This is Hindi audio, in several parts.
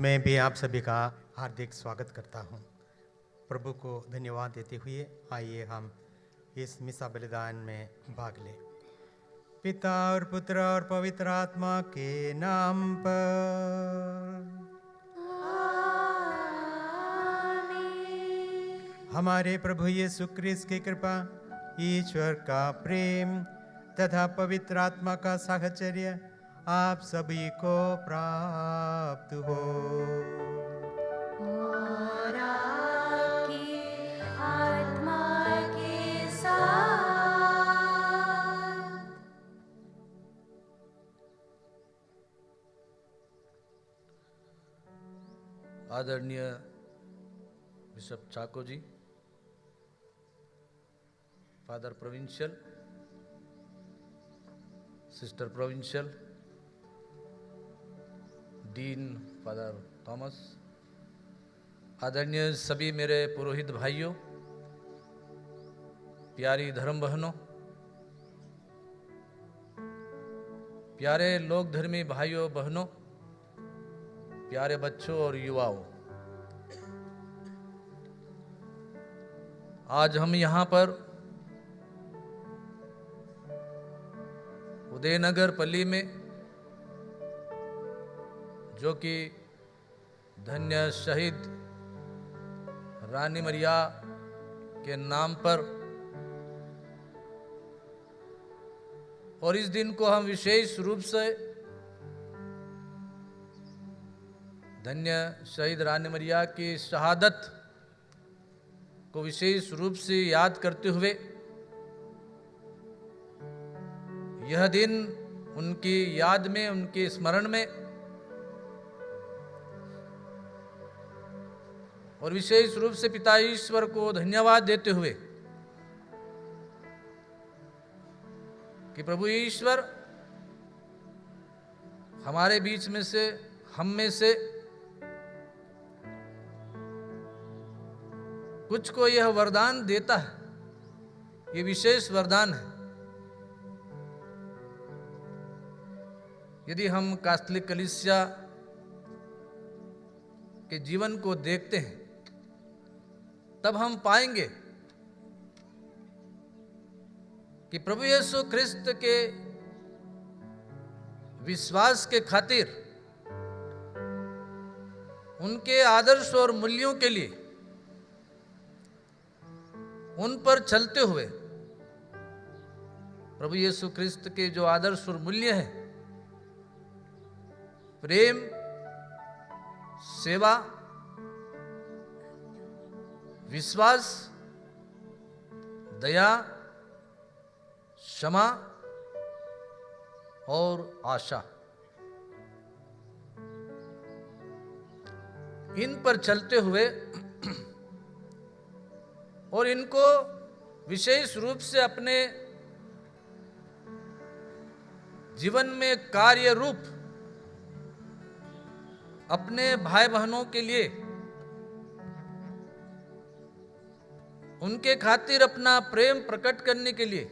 मैं भी आप सभी का हार्दिक स्वागत करता हूं। प्रभु को धन्यवाद देते हुए आइए हम इस मिसा बलिदान में भाग लें। पिता और पुत्र और पवित्र आत्मा के नाम पर। हमारे प्रभु यीशु क्रिस्त की कृपा, ईश्वर का प्रेम तथा पवित्र आत्मा का साहचर्य आप सभी को प्राप्त हो। और आपकी आत्मा के साथ। आदरणीय bishop Chacko ji, father provincial, sister provincial, dean father Thomas, आदरणीय सभी मेरे पुरोहित भाइयों, प्यारी धर्म बहनों, प्यारे लोक धर्मी भाइयों बहनों, प्यारे बच्चों और युवाओं, आज हम यहाँ पर उदयनगर पल्ली में, जो कि धन्य शहीद रानी मरिया के नाम पर, और इस दिन को हम विशेष रूप से धन्य शहीद रानी मरिया की शहादत को विशेष रूप से याद करते हुए, यह दिन उनकी याद में, उनके स्मरण में और विशेष रूप से पिता ईश्वर को धन्यवाद देते हुए कि प्रभु ईश्वर हमारे बीच में से, हम में से कुछ को यह वरदान देता है। ये विशेष वरदान है। यदि हम कैथोलिक कलीसिया के जीवन को देखते हैं, तब हम पाएंगे कि प्रभु यीशु ख्रिस्त के विश्वास के खातिर, उनके आदर्श और मूल्यों के लिए, उन पर चलते हुए, प्रभु यीशु ख्रिस्त के जो आदर्श और मूल्य हैं, प्रेम, सेवा, विश्वास, दया, क्षमा और आशा, इन पर चलते हुए और इनको विशेष रूप से अपने जीवन में कार्य रूप, अपने भाई बहनों के लिए, उनके खातिर अपना प्रेम प्रकट करने के लिए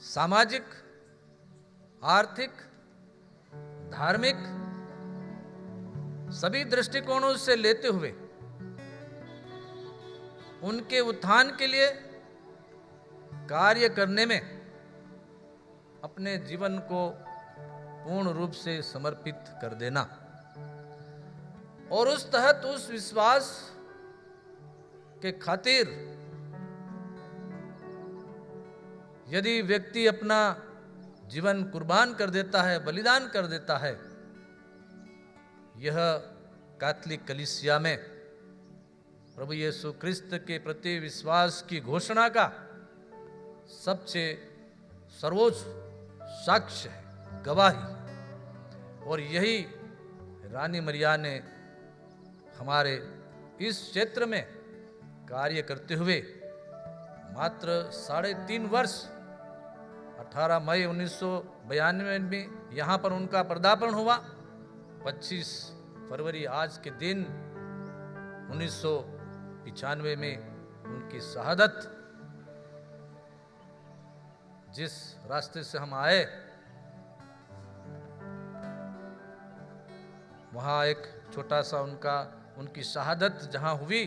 सामाजिक, आर्थिक, धार्मिक सभी दृष्टिकोणों से लेते हुए उनके उत्थान के लिए कार्य करने में अपने जीवन को पूर्ण रूप से समर्पित कर देना, और उस तहत उस विश्वास के खातिर यदि व्यक्ति अपना जीवन कुर्बान कर देता है, बलिदान कर देता है, यह कैथोलिक कलीसिया में प्रभु यीशु ख्रिस्त के प्रति विश्वास की घोषणा का सबसे सर्वोच्च साक्ष्य है, गवाही। और यही रानी मरिया ने हमारे इस क्षेत्र में कार्य करते हुए मात्र 3.5 वर्ष, 18 मई 1992 में यहाँ पर उनका पदार्पण हुआ। 25 फरवरी आज के दिन 1995 में उनकी शहादत, जिस रास्ते से हम आए वहाँ एक छोटा सा उनकी शहादत जहाँ हुई,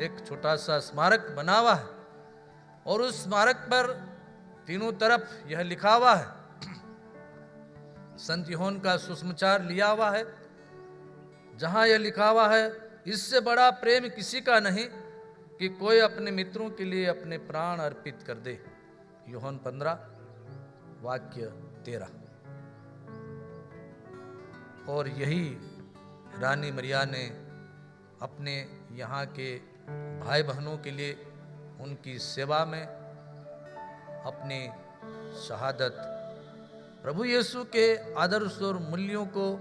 एक छोटा सा स्मारक बना हुआ है और उस स्मारक पर तीनों तरफ यह लिखा हुआ है, संत यूहन्ना का सुसमाचार लिया हुआ है, जहां यह लिखा हुआ है, इससे बड़ा प्रेम किसी का नहीं कि कोई अपने मित्रों के लिए अपने प्राण अर्पित कर दे। यूहन्ना 15 वाक्य 13। और यही रानी मरिया ने अपने यहाँ के भाई बहनों के लिए उनकी सेवा में अपनी शहादत, प्रभु यीशु के आदर्श और मूल्यों को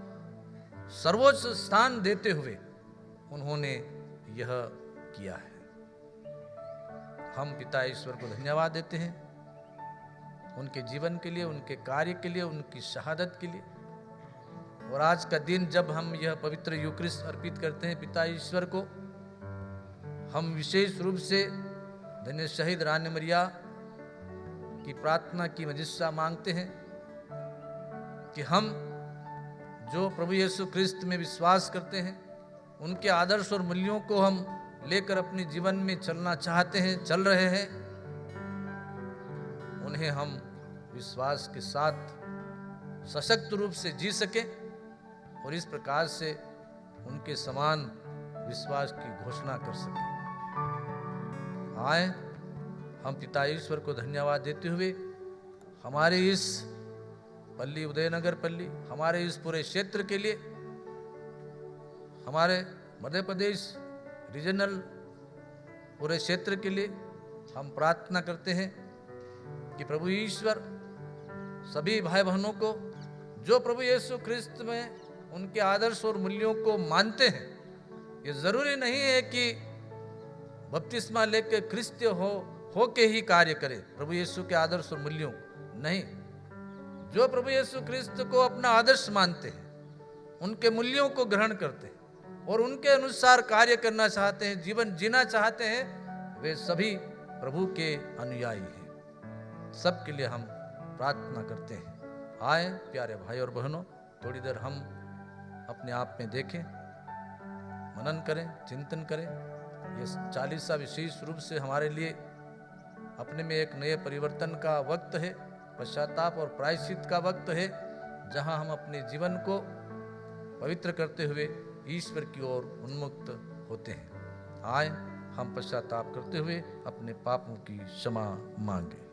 सर्वोच्च स्थान देते हुए उन्होंने यह किया है। हम पिता ईश्वर को धन्यवाद देते हैं उनके जीवन के लिए, उनके कार्य के लिए, उनकी शहादत के लिए। और आज का दिन जब हम यह पवित्र यूकरिस्ट अर्पित करते हैं पिता ईश्वर को, हम विशेष रूप से धन्य शहीद रानी मरिया की प्रार्थना की मजिस्सा मांगते हैं कि हम जो प्रभु यीशु क्रिस्त में विश्वास करते हैं, उनके आदर्श और मूल्यों को हम लेकर अपने जीवन में चलना चाहते हैं, चल रहे हैं, उन्हें हम विश्वास के साथ सशक्त रूप से जी सके और इस प्रकार से उनके समान विश्वास की घोषणा कर सके। आए हम पिता ईश्वर को धन्यवाद देते हुए हमारे इस पल्ली, उदयनगर पल्ली, हमारे इस पूरे क्षेत्र के लिए, हमारे मध्य प्रदेश रीजनल पूरे क्षेत्र के लिए हम प्रार्थना करते हैं कि प्रभु ईश्वर सभी भाई बहनों को जो प्रभु यीशु क्रिस्त में उनके आदर्श और मूल्यों को मानते हैं, ये जरूरी नहीं है कि बपतिस्मा लेकर क्रिस्तीय हो के ही कार्य करे प्रभु यीशु के आदर्श और मूल्यों को, नहीं, जो प्रभु यीशु क्रिस्त को अपना आदर्श मानते हैं, उनके मूल्यों को ग्रहण करते हैं और उनके अनुसार कार्य करना चाहते हैं, जीवन जीना चाहते हैं, वे सभी प्रभु के अनुयायी हैं। सबके लिए हम प्रार्थना करते हैं। आए प्यारे भाई और बहनों, थोड़ी देर हम अपने आप में देखें, मनन करें, चिंतन करें। ये 40 विशेष रूप से हमारे लिए अपने में एक नए परिवर्तन का वक्त है, पश्चाताप और प्रायश्चित का वक्त है, जहां हम अपने जीवन को पवित्र करते हुए ईश्वर की ओर उन्मुक्त होते हैं। आए हम पश्चाताप करते हुए अपने पापों की क्षमा मांगे।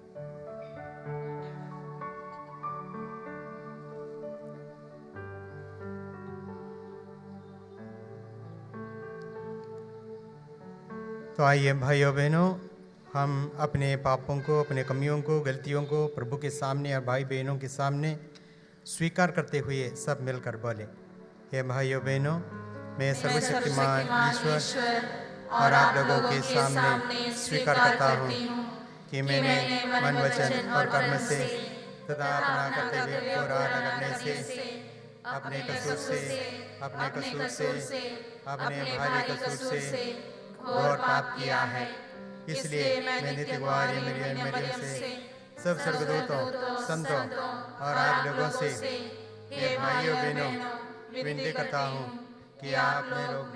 तो आइए भाइयों बहनों, हम अपने पापों को, अपने कमियों को, गलतियों को प्रभु के सामने और भाई बहनों के सामने स्वीकार करते हुए सब मिलकर बोले। हे भाइयों बहनों, मैं सर्वशक्तिमान ईश्वर और आप लोगों के सामने स्वीकार करता हूँ कि मैंने मन, वचन और कर्म से तथा अपना करते हुए पूरा न करने से, अपने कसूर से, अपने भारी कसूर से घोर पाप किया है। इसलिए मैं नित्यवारी मरियम से, सब स्वर्गदूतों, संतों और आप लोगों से, हे भाइयों बहनों, विनती करता हूँ कि आप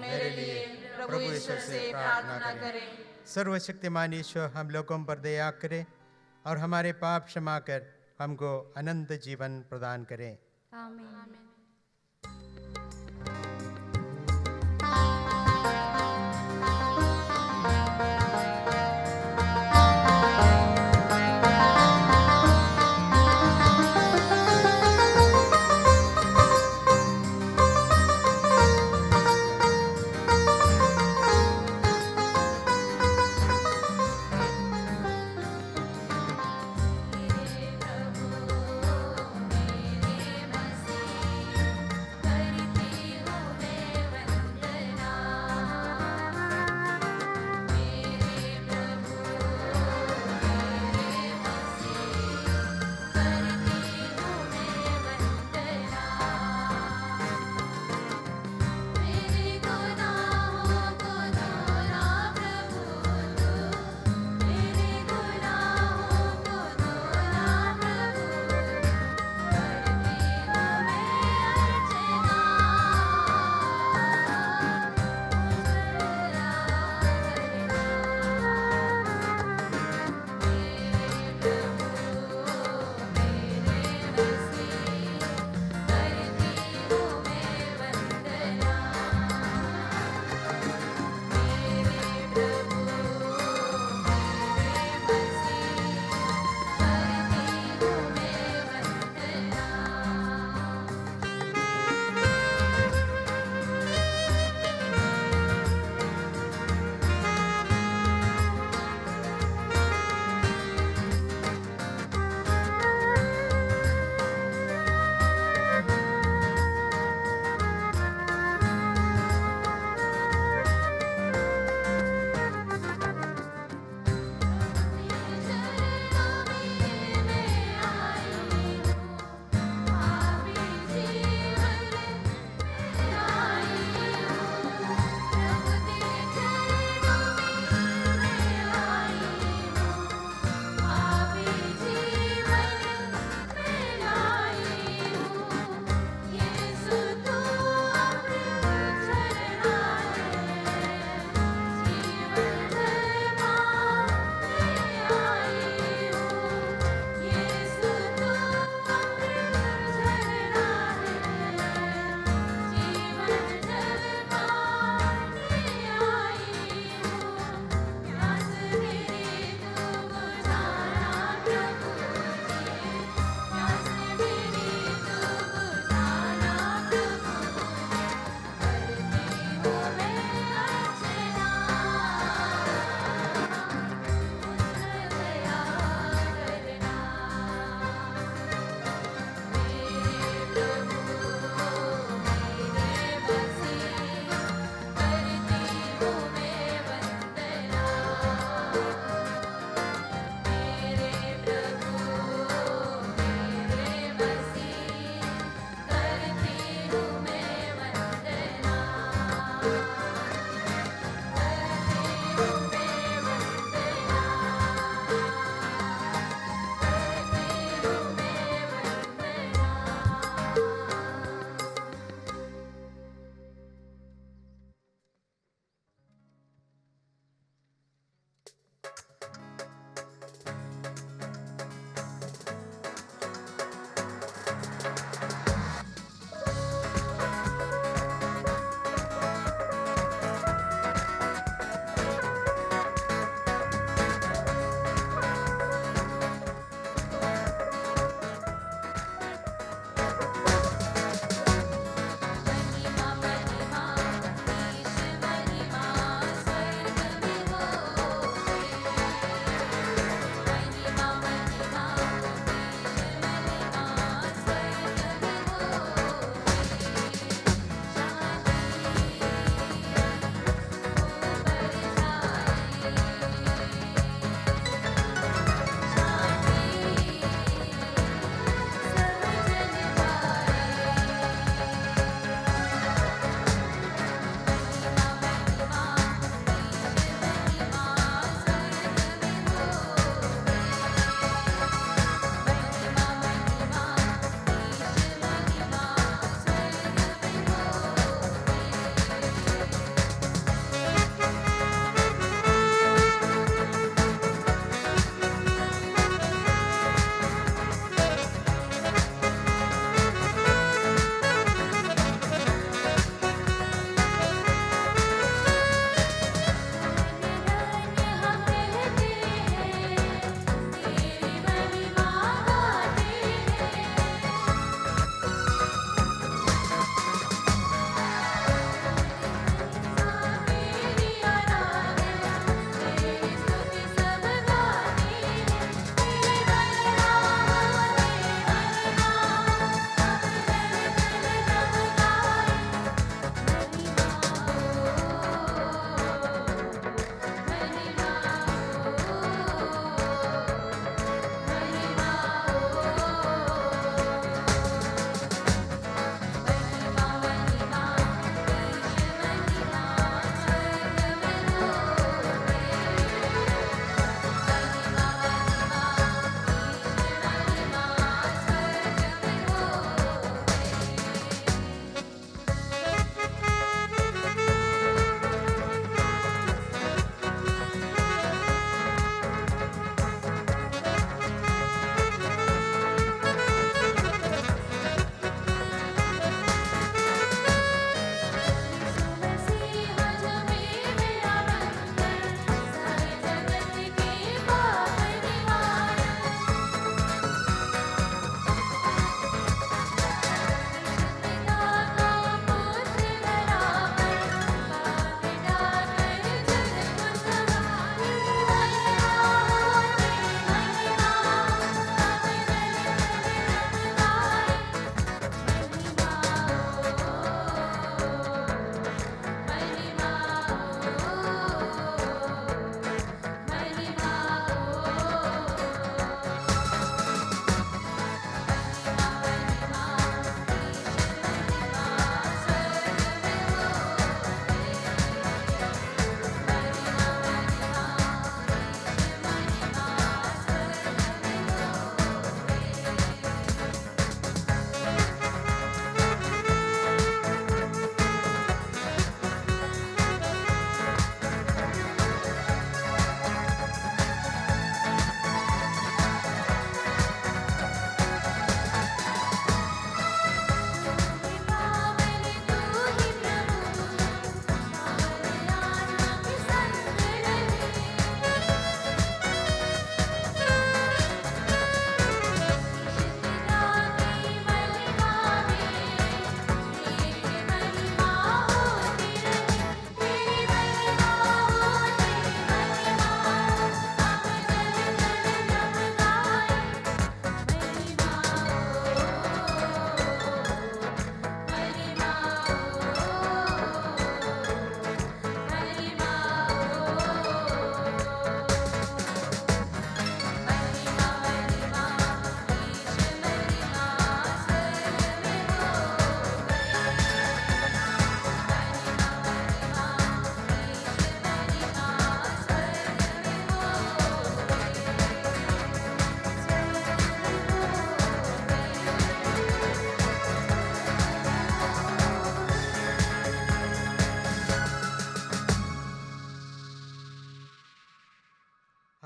मेरे लिए प्रभु ईश्वर से प्रार्थना करें। सर्वशक्तिमान ईश्वर हम लोगों पर दया करे और हमारे पाप क्षमा कर हमको अनंत जीवन प्रदान करें। आमीन। मेरे प्रभु मेरे मसीह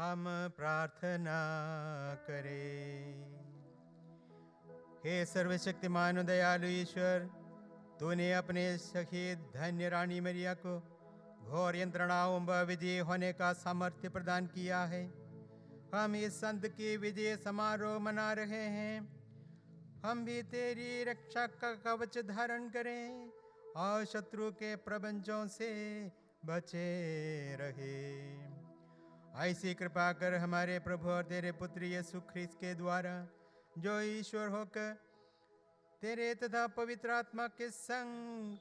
हम प्रार्थना करें। हे सर्वशक्तिमान दयालु ईश्वर, तूने अपने शहीद धन्य रानी मरिया को घोर यंत्रणाओं व विजय होने का सामर्थ्य प्रदान किया है। हम इस संत की विजय समारोह मना रहे हैं। हम भी तेरी रक्षा का कवच धारण करें और शत्रु के प्रबंधों से बचे रहे। ऐसी कृपा कर हमारे प्रभु और तेरे पुत्र यीशु ख्रीस्त के द्वारा, जो ईश्वर होकर तेरे तथा पवित्र आत्मा के संग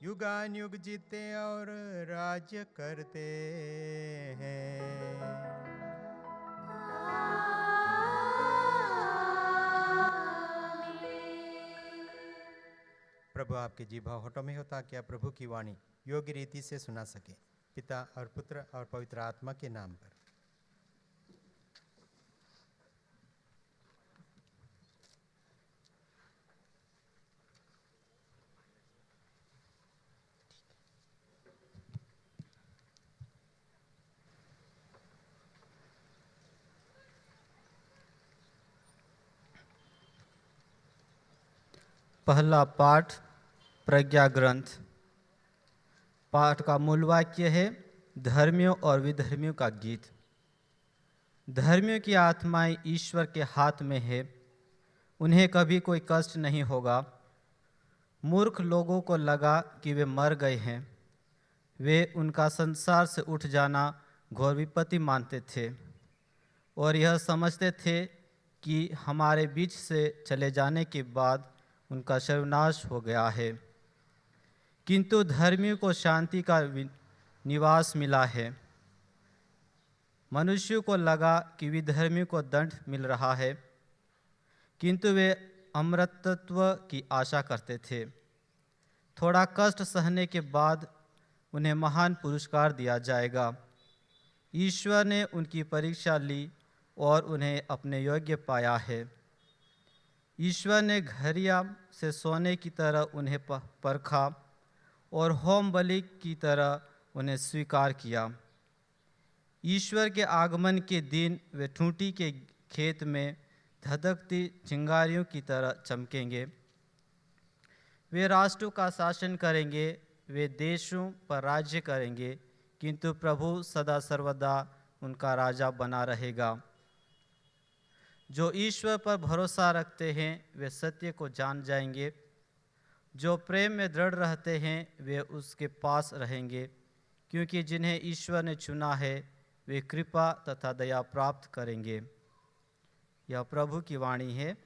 युगान युग जीते और राज्य करते हैं। प्रभु आपके जीवा होठों में हो, ताकि आप प्रभु की वाणी योग्य रीति से सुना सके। पिता और पुत्र और पवित्र आत्मा के नाम पर। पहला पाठ प्रज्ञा ग्रंथ। पाठ का मूल वाक्य है, धर्मियों और विधर्मियों का गीत। धर्मियों की आत्माएं ईश्वर के हाथ में है, उन्हें कभी कोई कष्ट नहीं होगा। मूर्ख लोगों को लगा कि वे मर गए हैं। वे उनका संसार से उठ जाना घोर विपत्ति मानते थे और यह समझते थे कि हमारे बीच से चले जाने के बाद उनका सर्वनाश हो गया है। किंतु धर्मियों को शांति का निवास मिला है। मनुष्यों को लगा कि विधर्मियों को दंड मिल रहा है, किंतु वे अमरत्व की आशा करते थे। थोड़ा कष्ट सहने के बाद उन्हें महान पुरस्कार दिया जाएगा। ईश्वर ने उनकी परीक्षा ली और उन्हें अपने योग्य पाया है। ईश्वर ने घड़ियां से सोने की तरह उन्हें परखा और होम बलि की तरह उन्हें स्वीकार किया। ईश्वर के आगमन के दिन वे ठूंठी के खेत में धधकती चिंगारियों की तरह चमकेंगे। वे राष्ट्रों का शासन करेंगे, वे देशों पर राज्य करेंगे, किंतु प्रभु सदा सर्वदा उनका राजा बना रहेगा। जो ईश्वर पर भरोसा रखते हैं वे सत्य को जान जाएंगे। जो प्रेम में दृढ़ रहते हैं वे उसके पास रहेंगे, क्योंकि जिन्हें ईश्वर ने चुना है वे कृपा तथा दया प्राप्त करेंगे। यह प्रभु की वाणी है।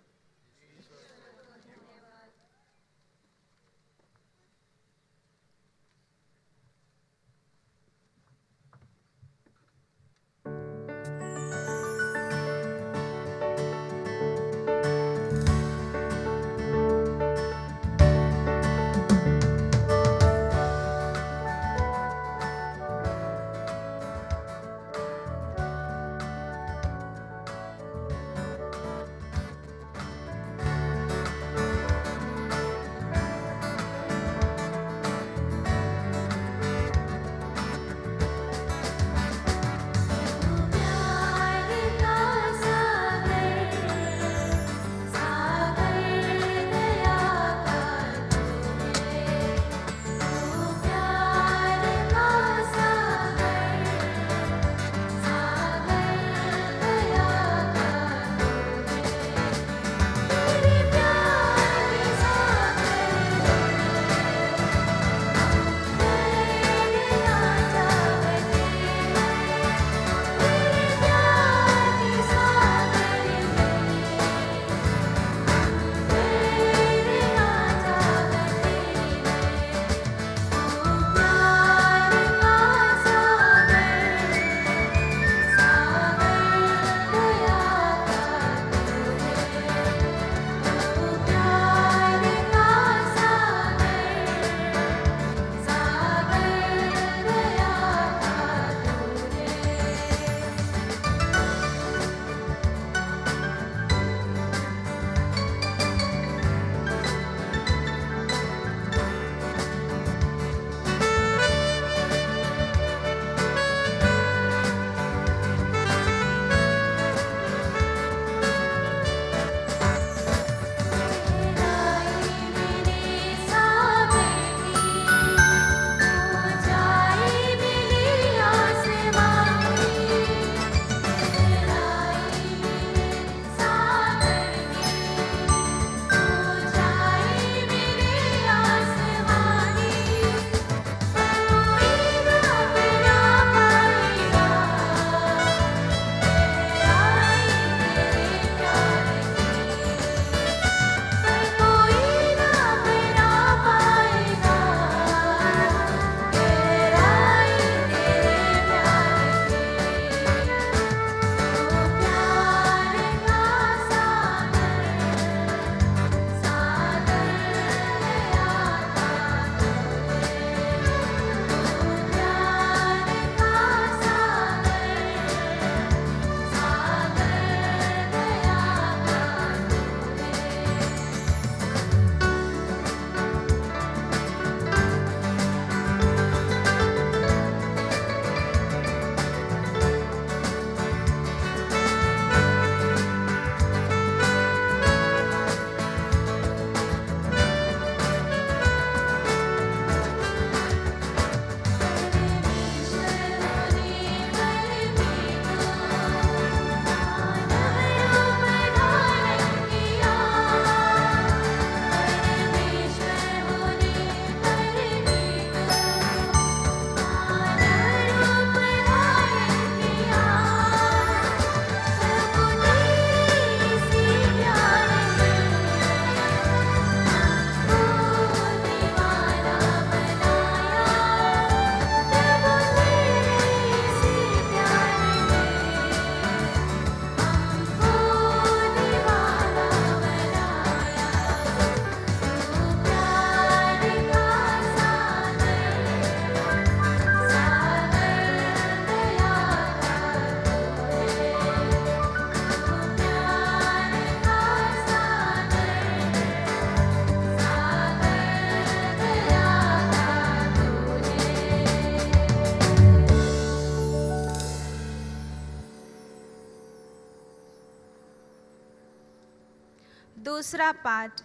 दूसरा पाठ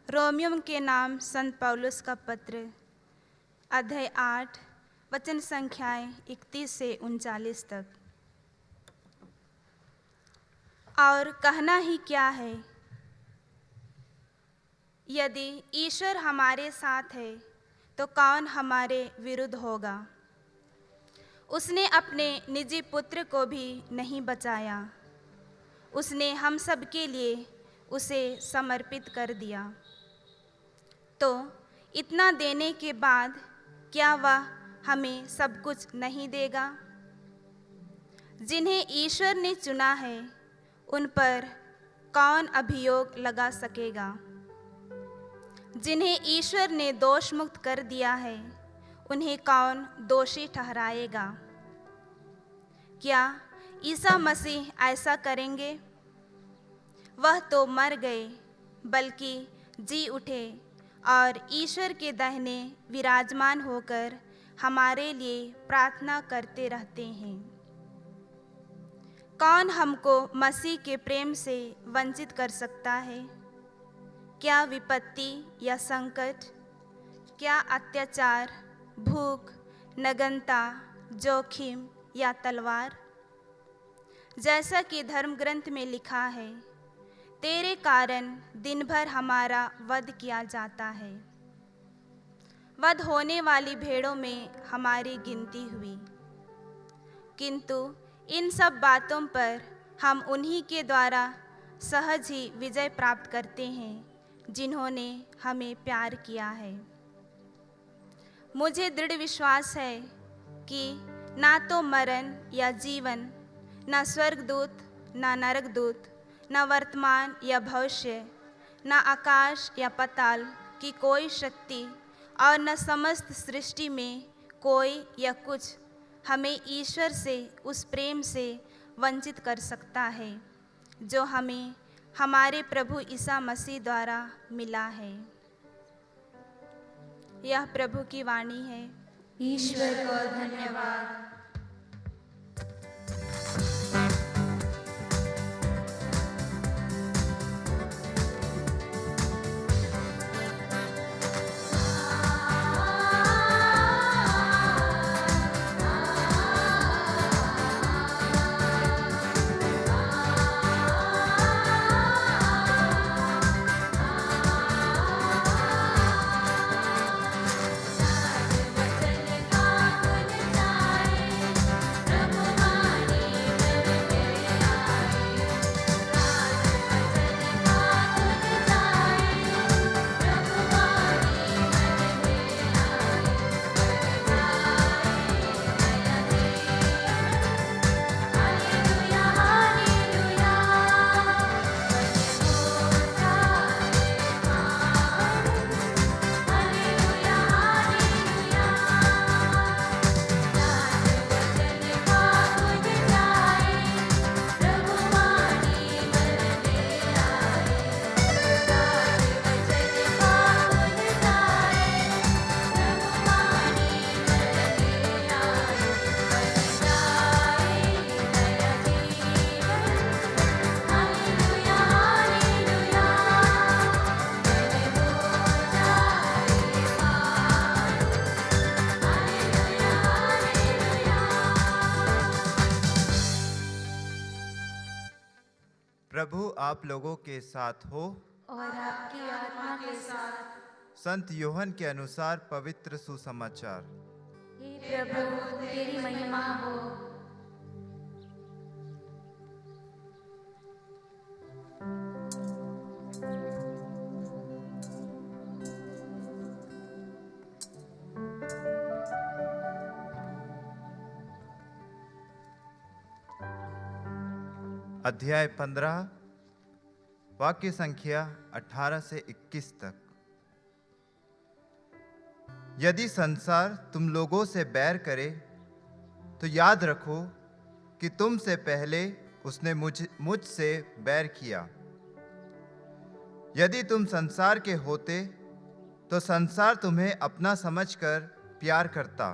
रोमियो के नाम संत पौलुस का पत्र, अध्याय 8, वचन संख्याएं 31 से 39 तक। और कहना ही क्या है, यदि ईश्वर हमारे साथ है तो कौन हमारे विरुद्ध होगा। उसने अपने निजी पुत्र को भी नहीं बचाया, उसने हम सब के लिए उसे समर्पित कर दिया, तो इतना देने के बाद क्या वह हमें सब कुछ नहीं देगा। जिन्हें ईश्वर ने चुना है उन पर कौन अभियोग लगा सकेगा। जिन्हें ईश्वर ने दोष मुक्त कर दिया है उन्हें कौन दोषी ठहराएगा। क्या ईसा मसीह ऐसा करेंगे? वह तो मर गए, बल्कि जी उठे और ईश्वर के दाहिने विराजमान होकर हमारे लिए प्रार्थना करते रहते हैं। कौन हमको मसीह के प्रेम से वंचित कर सकता है? क्या विपत्ति या संकट, क्या अत्याचार, भूख, नग्नता, जोखिम या तलवार? जैसा कि धर्म ग्रंथ में लिखा है, तेरे कारण दिन भर हमारा वध किया जाता है। वध होने वाली भेड़ों में हमारी गिनती हुई। किंतु इन सब बातों पर हम उन्हीं के द्वारा सहज ही विजय प्राप्त करते हैं जिन्होंने हमें प्यार किया है। मुझे दृढ़ विश्वास है कि ना तो मरण या जीवन, ना स्वर्गदूत, ना नरकदूत, ना वर्तमान या भविष्य, ना आकाश या पाताल की कोई शक्ति और न समस्त सृष्टि में कोई या कुछ हमें ईश्वर से उस प्रेम से वंचित कर सकता है जो हमें हमारे प्रभु ईसा मसीह द्वारा मिला है। यह प्रभु की वाणी है। ईश्वर को धन्यवाद। प्रभु आप लोगों के साथ हो और आपकी आत्मा के साथ। संत योहन के अनुसार पवित्र सुसमाचार। हे प्रभु तेरी महिमा हो। अध्याय 15 वाक्य संख्या 18 से 21 तक। यदि संसार तुम लोगों से बैर करे तो याद रखो कि तुमसे पहले उसने मुझसे बैर किया। यदि तुम संसार के होते तो संसार तुम्हें अपना समझकर प्यार करता,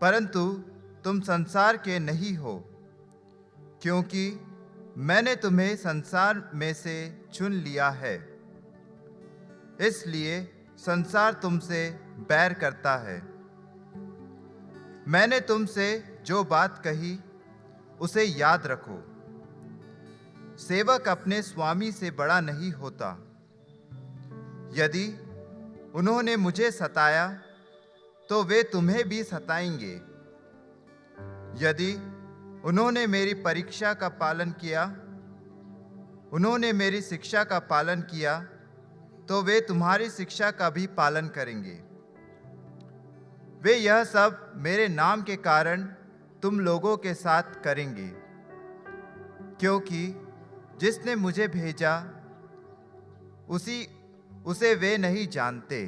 परंतु तुम संसार के नहीं हो, क्योंकि मैंने तुम्हें संसार में से चुन लिया है, इसलिए संसार तुमसे बैर करता है। मैंने तुमसे जो बात कही उसे याद रखो। सेवक अपने स्वामी से बड़ा नहीं होता। यदि उन्होंने मुझे सताया तो वे तुम्हें भी सताएंगे। यदि उन्होंने मेरी परीक्षा का पालन किया, उन्होंने मेरी शिक्षा का पालन किया, तो वे तुम्हारी शिक्षा का भी पालन करेंगे। वे यह सब मेरे नाम के कारण तुम लोगों के साथ करेंगे, क्योंकि जिसने मुझे भेजा उसे वे नहीं जानते।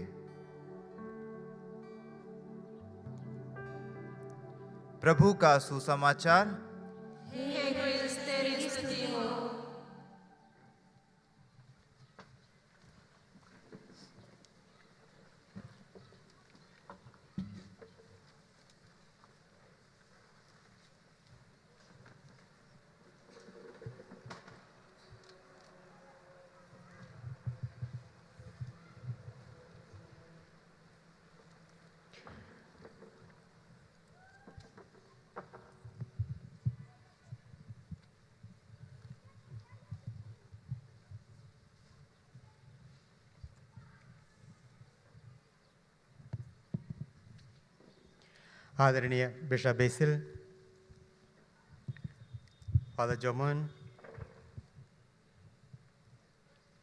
प्रभु का सुसमाचार। हे क्रिस्त तेरी स्तुति हो। आदरणीय bishop Basil, father Joman,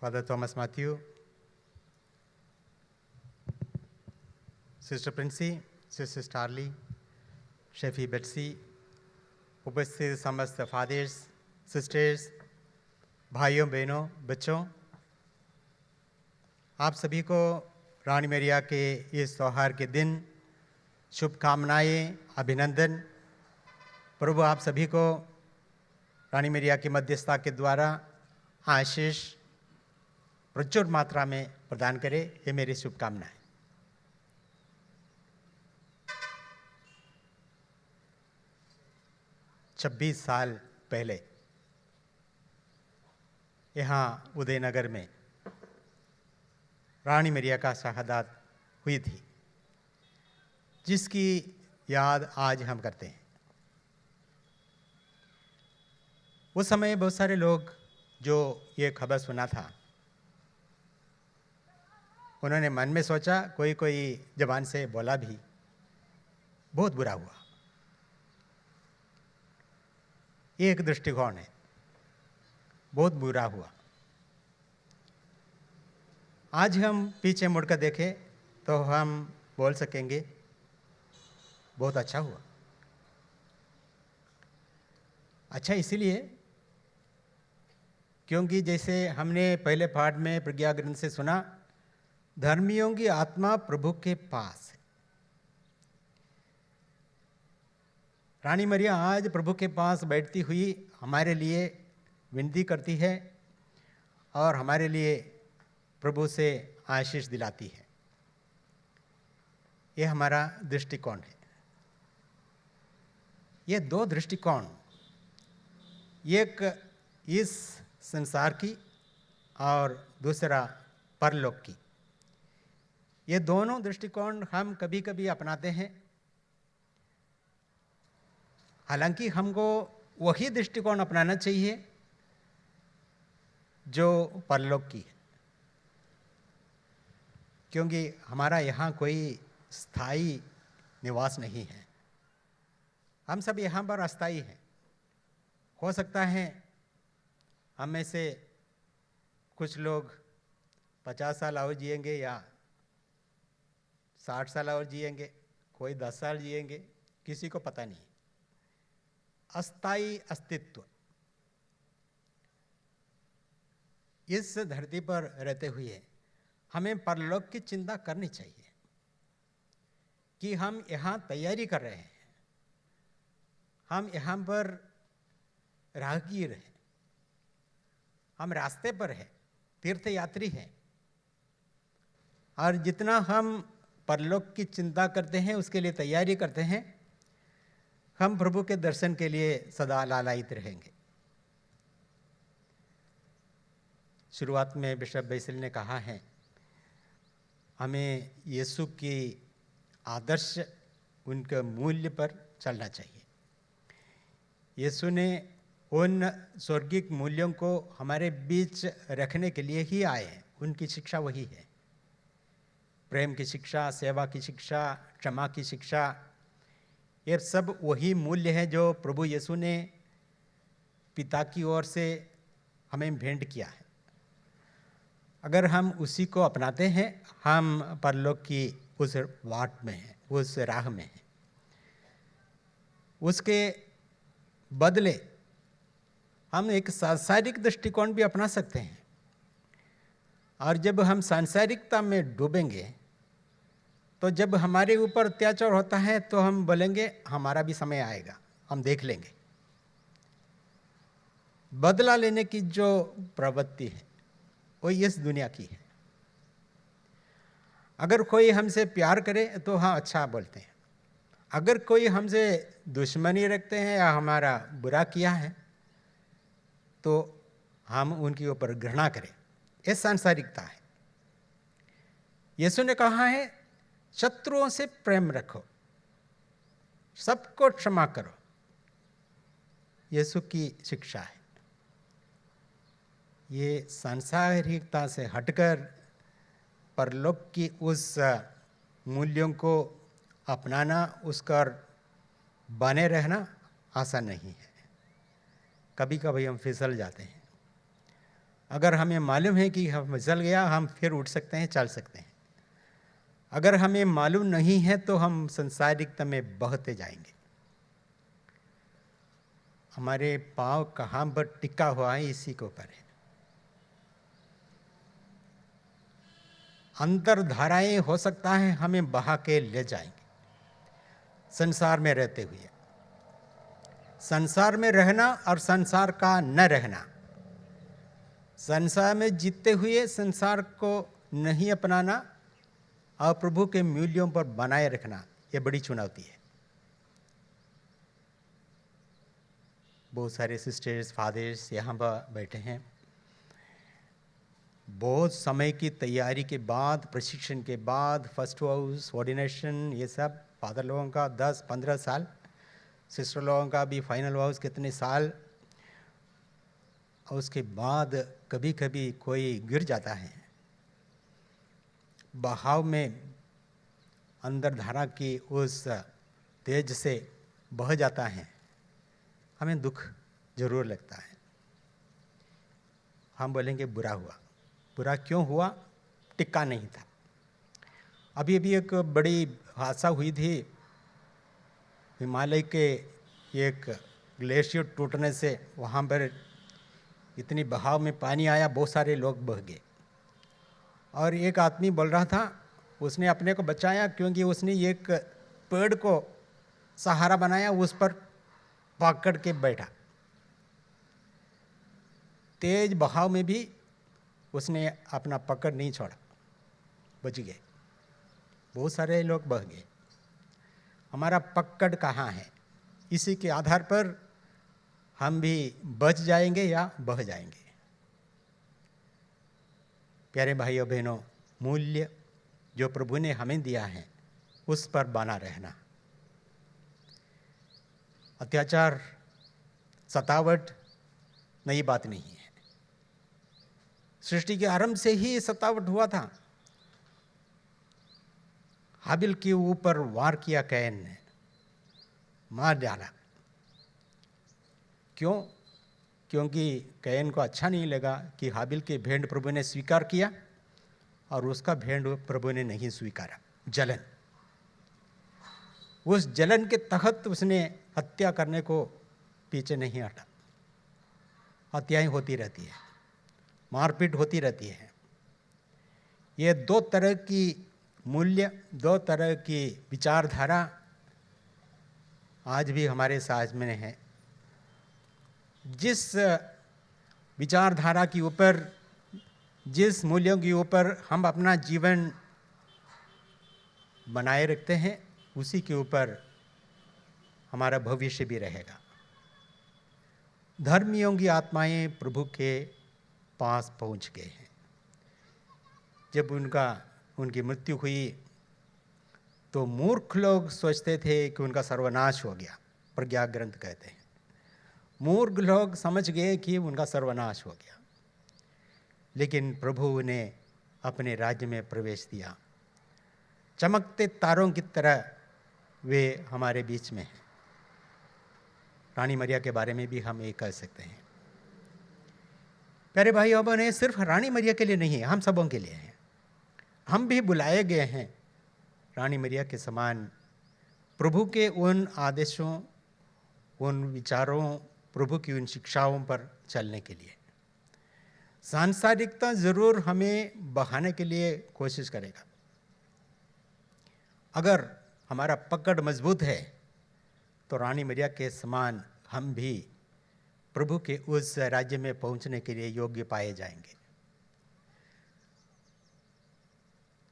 father Thomas Matthew, sister Princy, sister Starly, Shefi Betsy, उपस्थित समस्त फादर्स, सिस्टर्स, भाइयों बहनों, बच्चों, आप सभी को रानी मैरिया के इस त्योहार के दिन शुभकामनाएं, अभिनंदन। प्रभु आप सभी को रानी मैरिया की मध्यस्थता के द्वारा आशीष प्रचुर मात्रा में प्रदान करे, ये मेरी शुभकामनाएं। छब्बीस साल पहले यहाँ उदयनगर में रानी मैरिया का शहादत हुई थी, जिसकी याद आज हम करते हैं। उस समय बहुत सारे लोग जो ये खबर सुना था, उन्होंने मन में सोचा, कोई कोई जबान से बोला भी, बहुत बुरा हुआ। ये एक दृष्टिकोण है, बहुत बुरा हुआ। आज हम पीछे मुड़कर देखें तो हम बोल सकेंगे बहुत अच्छा हुआ। अच्छा इसीलिए क्योंकि जैसे हमने पहले पाठ में प्रज्ञा ग्रंथ से सुना, धर्मियों की आत्मा प्रभु के पास है। रानी मैरिया आज प्रभु के पास बैठती हुई हमारे लिए विनती करती है और हमारे लिए प्रभु से आशीष दिलाती है। यह हमारा दृष्टिकोण है। ये दो दृष्टिकोण, एक इस संसार की और दूसरा परलोक की, ये दोनों दृष्टिकोण हम कभी कभी अपनाते हैं। हालांकि हमको वही दृष्टिकोण अपनाना चाहिए जो परलोक की है, क्योंकि हमारा यहाँ कोई स्थायी निवास नहीं है। हम सब यहाँ पर अस्थायी हैं। हो सकता है हम में से कुछ लोग 50 साल और जिएंगे या 60 साल और जिएंगे, कोई 10 साल जिएंगे, किसी को पता नहीं। अस्थायी अस्तित्व, इस धरती पर रहते हुए हमें परलोक की चिंता करनी चाहिए कि हम यहाँ तैयारी कर रहे हैं, हम यहाँ पर राहगीर हैं, हम रास्ते पर हैं, तीर्थ यात्री हैं, और जितना हम परलोक की चिंता करते हैं, उसके लिए तैयारी करते हैं, हम प्रभु के दर्शन के लिए सदा लालायित रहेंगे। शुरुआत में बिशप बैसिल ने कहा है, हमें यीशु की आदर्श, उनके मूल्य पर चलना चाहिए। यीशु ने उन स्वर्गिक मूल्यों को हमारे बीच रखने के लिए ही आए हैं। उनकी शिक्षा वही है, प्रेम की शिक्षा, सेवा की शिक्षा, क्षमा की शिक्षा, ये सब वही मूल्य हैं जो प्रभु यीशु ने पिता की ओर से हमें भेंट किया है। अगर हम उसी को अपनाते हैं, हम परलोक की उस वाट में हैं, उस राह में हैं। उसके बदले हम एक सांसारिक दृष्टिकोण भी अपना सकते हैं, और जब हम सांसारिकता में डूबेंगे तो जब हमारे ऊपर अत्याचार होता है तो हम बोलेंगे हमारा भी समय आएगा, हम देख लेंगे। बदला लेने की जो प्रवृत्ति है वो इस दुनिया की है। अगर कोई हमसे प्यार करे तो हाँ अच्छा बोलते हैं, अगर कोई हमसे दुश्मनी रखते हैं या हमारा बुरा किया है तो हम उनके ऊपर घृणा करें। ये सांसारिकता है। यीशु ने कहा है शत्रुओं से प्रेम रखो, सबको क्षमा करो। यीशु की शिक्षा है। ये सांसारिकता से हटकर परलोक की उस मूल्यों को अपनाना, उसका बने रहना आसान नहीं है। कभी कभी हम फिसल जाते हैं। अगर हमें मालूम है कि हम फिसल गया, हम फिर उठ सकते हैं, चल सकते हैं। अगर हमें मालूम नहीं है तो हम संसारिकता में बहते जाएंगे। हमारे पाँव कहाँ पर टिका हुआ है इसी के ऊपर है। अंतर धाराएं हो सकता है हमें बहा के ले जाएंगे। संसार में रहते हुए, संसार में रहना और संसार का न रहना, संसार में जीते हुए संसार को नहीं अपनाना और प्रभु के मूल्यों पर बनाए रखना, ये बड़ी चुनौती है। बहुत सारे सिस्टर्स, फादर्स यहाँ पर बैठे हैं। बहुत समय की तैयारी के बाद, प्रशिक्षण के बाद, फर्स्ट हाउस, ऑर्डिनेशन, ये सब फादर लोगों का 10-15 साल, सिस्टर लोगों का भी फाइनल हाउस कितने साल, और उसके बाद कभी कभी कोई गिर जाता है बहाव में, अंदर धारा की उस तेज से बह जाता है, हमें दुख जरूर लगता है। हम बोलेंगे बुरा हुआ। बुरा क्यों हुआ? टिक्का नहीं था। अभी अभी एक बड़ी हादसा हुई थी, हिमालय के एक ग्लेशियर टूटने से वहाँ पर इतनी बहाव में पानी आया, बहुत सारे लोग बह गए। और एक आदमी बोल रहा था, उसने अपने को बचाया क्योंकि उसने एक पेड़ को सहारा बनाया, उस पर पकड़ के बैठा। तेज बहाव में भी उसने अपना पकड़ नहीं छोड़ा, बच गए। बहुत सारे लोग बह गए। हमारा पकड़ कहाँ है? इसी के आधार पर हम भी बच जाएंगे या बह जाएंगे। प्यारे भाइयों बहनों, मूल्य जो प्रभु ने हमें दिया है उस पर बना रहना। अत्याचार, सतावट नई बात नहीं है। सृष्टि के आरंभ से ही सतावट हुआ था। हाबिल के ऊपर वार किया कैन ने, मार डाला। क्यों? क्योंकि कैन को अच्छा नहीं लगा कि हाबिल के भेंट प्रभु ने स्वीकार किया और उसका भेंट प्रभु ने नहीं स्वीकारा। जलन, उस जलन के तहत उसने हत्या करने को पीछे नहीं हटा। हत्याएं होती रहती है, मारपीट होती रहती है। ये दो तरह की मूल्य, दो तरह की विचारधारा आज भी हमारे समाज में है। जिस विचारधारा के ऊपर, जिस मूल्यों के ऊपर हम अपना जीवन बनाए रखते हैं, उसी के ऊपर हमारा भविष्य भी रहेगा। धर्मियों की आत्माएं प्रभु के पास पहुंच गए हैं। जब उनकी मृत्यु हुई तो मूर्ख लोग सोचते थे कि उनका सर्वनाश हो गया। प्रज्ञा ग्रंथ कहते हैं मूर्ख लोग समझ गए कि उनका सर्वनाश हो गया, लेकिन प्रभु ने अपने राज्य में प्रवेश दिया। चमकते तारों की तरह वे हमारे बीच में हैं। रानी मरिया के बारे में भी हम ये कह सकते हैं। प्यारे भाई बहनों, सिर्फ रानी मरिया के लिए नहीं है, हम सबों के लिए है। हम भी बुलाए गए हैं रानी मरिया के समान प्रभु के उन आदेशों, उन विचारों, प्रभु की उन शिक्षाओं पर चलने के लिए। सांसारिकता जरूर हमें बहाने के लिए कोशिश करेगा। अगर हमारा पकड़ मजबूत है तो रानी मरिया के समान हम भी प्रभु के उस राज्य में पहुंचने के लिए योग्य पाए जाएंगे।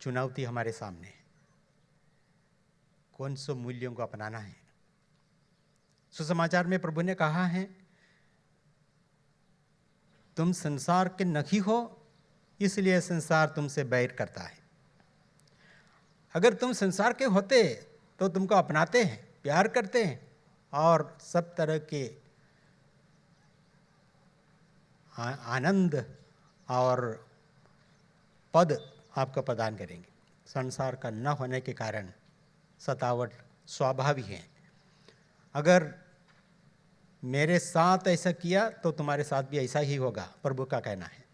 चुनौती हमारे सामने है, कौन से मूल्यों को अपनाना है। सुसमाचार में प्रभु ने कहा है, तुम संसार के नहीं हो इसलिए संसार तुमसे बैर करता है। अगर तुम संसार के होते तो तुमको अपनाते हैं, प्यार करते हैं और सब तरह के आनंद और पद आपको प्रदान करेंगे। संसार का न होने के कारण सतावट स्वाभाविक है। अगर मेरे साथ ऐसा किया तो तुम्हारे साथ भी ऐसा ही होगा, प्रभु का कहना है।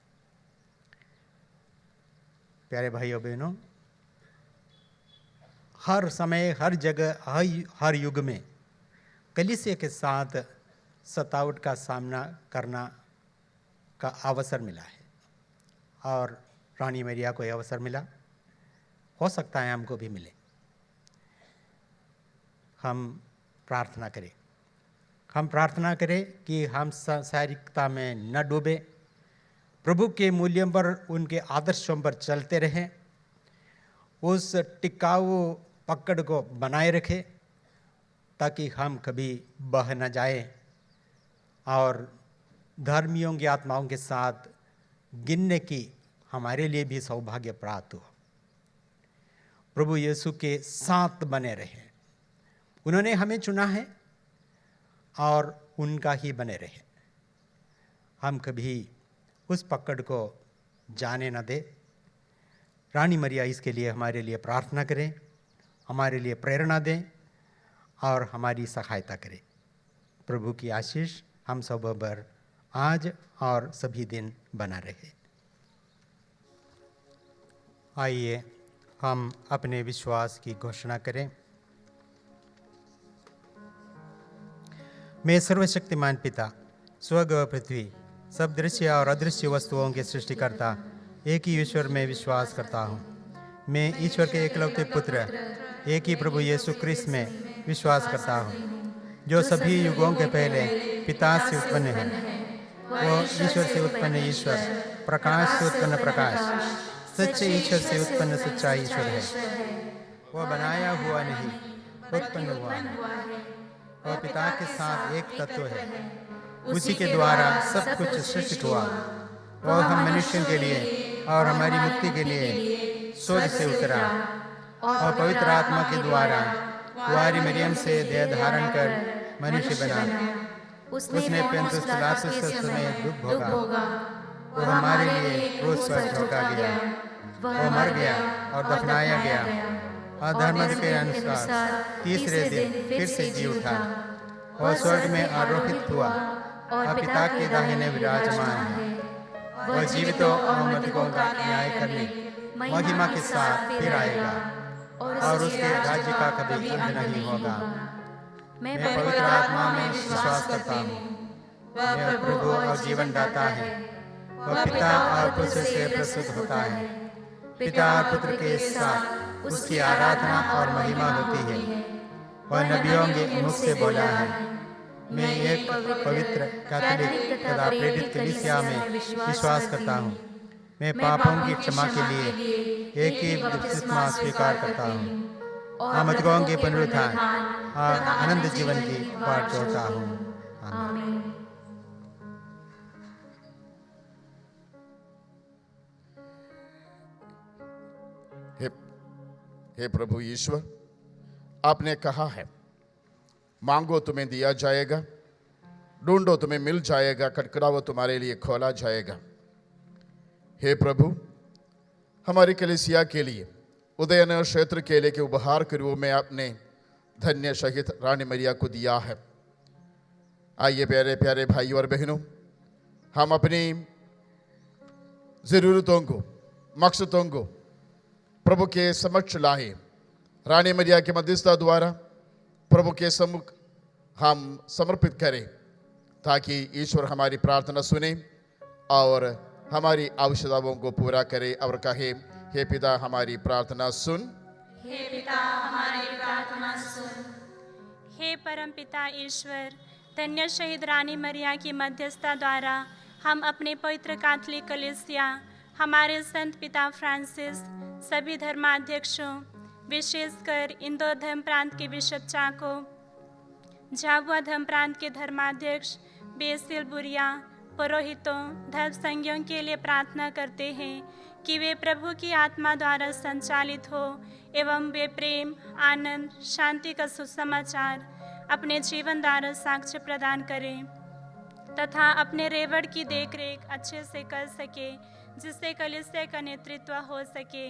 प्यारे भाइयों बहनों, हर समय, हर जगह, हर युग में कलीसिया के साथ सतावट का सामना करना का अवसर मिला है और रानी मरिया को यह अवसर मिला, हो सकता है हमको भी मिले। हम प्रार्थना करें, हम प्रार्थना करें कि हम सांसारिकता में न डूबे, प्रभु के मूल्यों पर, उनके आदर्शों पर चलते रहें, उस टिकाऊ पकड़ को बनाए रखें ताकि हम कभी बह न जाए और धर्मियों की आत्माओं के साथ गिनने की हमारे लिए भी सौभाग्य प्राप्त हो। प्रभु यीशु के साथ बने रहें। उन्होंने हमें चुना है और उनका ही बने रहे। हम कभी उस पकड़ को जाने न दे। रानी मरिया इसके लिए हमारे लिए प्रार्थना करें, हमारे लिए प्रेरणा दें और हमारी सहायता करें। प्रभु की आशीष हम सब पर आज और सभी दिन बना रहे। आइए हम अपने विश्वास की घोषणा करें। मैं सर्वशक्तिमान पिता, स्वर्ग और पृथ्वी, सब दृश्य और अदृश्य वस्तुओं के सृष्टिकर्ता एक ही ईश्वर में विश्वास करता हूँ। मैं ईश्वर के एकलौते पुत्र, एक ही प्रभु यीशु क्रिस्त में विश्वास करता हूँ, जो सभी युगों के पहले पिता से उत्पन्न है। वो ईश्वर से उत्पन्न ईश्वर, प्रकाश से उत्पन्न प्रकाश, सच्चे ईश्वर से उत्पन्न सच्चा ईश्वर है। वो बनाया हुआ नहीं, उत्पन्न हुआ है। वह पिता के साथ एक तत्व है। उसी के द्वारा सब कुछ सृष्टि हुआ। वह हम मनुष्यों के लिए और हमारी मुक्ति के लिए स्वर्ग से उतरा और पवित्र आत्मा के द्वारा कुंवारी मरियम से देह धारण कर मनुष्य बना। उसने पेंतुस पिलातुस के समय दुख भोगा। वो हमारे लिए क्रूस पर झोंका गया। वो मर गया और दफनाया गया और धर्म के अनुसार तीसरे दिन फिर से जी उठा और स्वर्ग में आरोहित हुआ और पिता के दाहिने विराजमान है। वह जीवितों और मृतकों का न्याय करने महिमा के साथ फिर आएगा और उसके राज्य का कभी अंत नहीं होगा। मैं पवित्र आत्मा में विश्वास करता हूँ। वह प्रभु और जीवन दाता है। वह पिता और पुत्र से प्रस्तुत होता है। पिता और पुत्र के साथ उसकी आराधना और महिमा होती है। वह नबियों के मुख से बोला है। मैं एक पवित्र, कैथोलिक तथा प्रेरित कलीसिया में विश्वास करता हूँ। मैं पापों की क्षमा के लिए एक ही बपतिस्मा स्वीकार करता हूँ और मृतकों के पुनरुत्थान और अनंत जीवन की बाट जोड़ता हूँ। आमीन। हे प्रभु ईश्वर, आपने कहा है, मांगो तुम्हें दिया जाएगा, ढूंढो तुम्हें मिल जाएगा, खटखटाओ तुम्हारे लिए खोला जाएगा। हे प्रभु, हमारी कलीसिया के लिए, उदयनगर क्षेत्र के लिए के उपहार के रूप में आपने धन्य शहीद रानी मरिया को दिया है। आइए प्यारे प्यारे भाइयों और बहनों, हम अपनी ज़रूरतों को, मकसदों को प्रभु के समक्ष लाए। रानी मरिया के मध्यस्थता द्वारा प्रभु के सम्मुख हम समर्पित करें, ताकि ईश्वर हमारी प्रार्थना सुने और हमारी आवश्यकताओं को पूरा करे और कहे, हे पिता हमारी प्रार्थना सुन। हे पिता हमारी प्रार्थना सुन। हे परम पिता ईश्वर, धन्य शहीद रानी मरिया की मध्यस्थता द्वारा हम अपने पवित्र कैथोलिक कलीसिया, हमारे संत पिता फ्रांसिस, सभी धर्माध्यक्षों, विशेषकर इंदौर धर्म प्रांत के बिशप चाको, झाबुआ धर्म प्रांत के धर्माध्यक्ष बेसिल बुरिया, पुरोहितों, धर्म संघियों के लिए प्रार्थना करते हैं कि वे प्रभु की आत्मा द्वारा संचालित हो एवं वे प्रेम, आनंद, शांति का सुसमाचार अपने जीवन द्वारा साक्ष्य प्रदान करें तथा अपने रेवड़ की देखरेख अच्छे से कर सके, जिससे कलीसिया का नेतृत्व हो सके।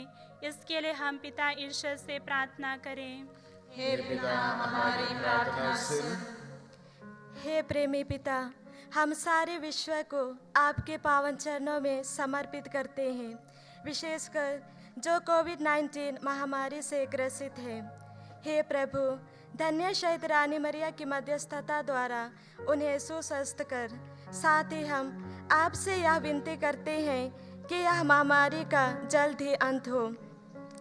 इसके लिए हम पिता ईश्वर से प्रार्थना करें। हे पिता हमारी प्रार्थना सुन। हे प्रेमी पिता, हम सारे विश्व को आपके पावन चरणों में समर्पित करते हैं, विशेषकर जो कोविड-19 महामारी से ग्रसित है। हे प्रभु, धन्य शहीद रानी मरिया की मध्यस्थता द्वारा उन्हें सुस्वस्थ कर, साथ ही हम आपसे यह विनती करते हैं कि यह महामारी का जल्द ही अंत हो,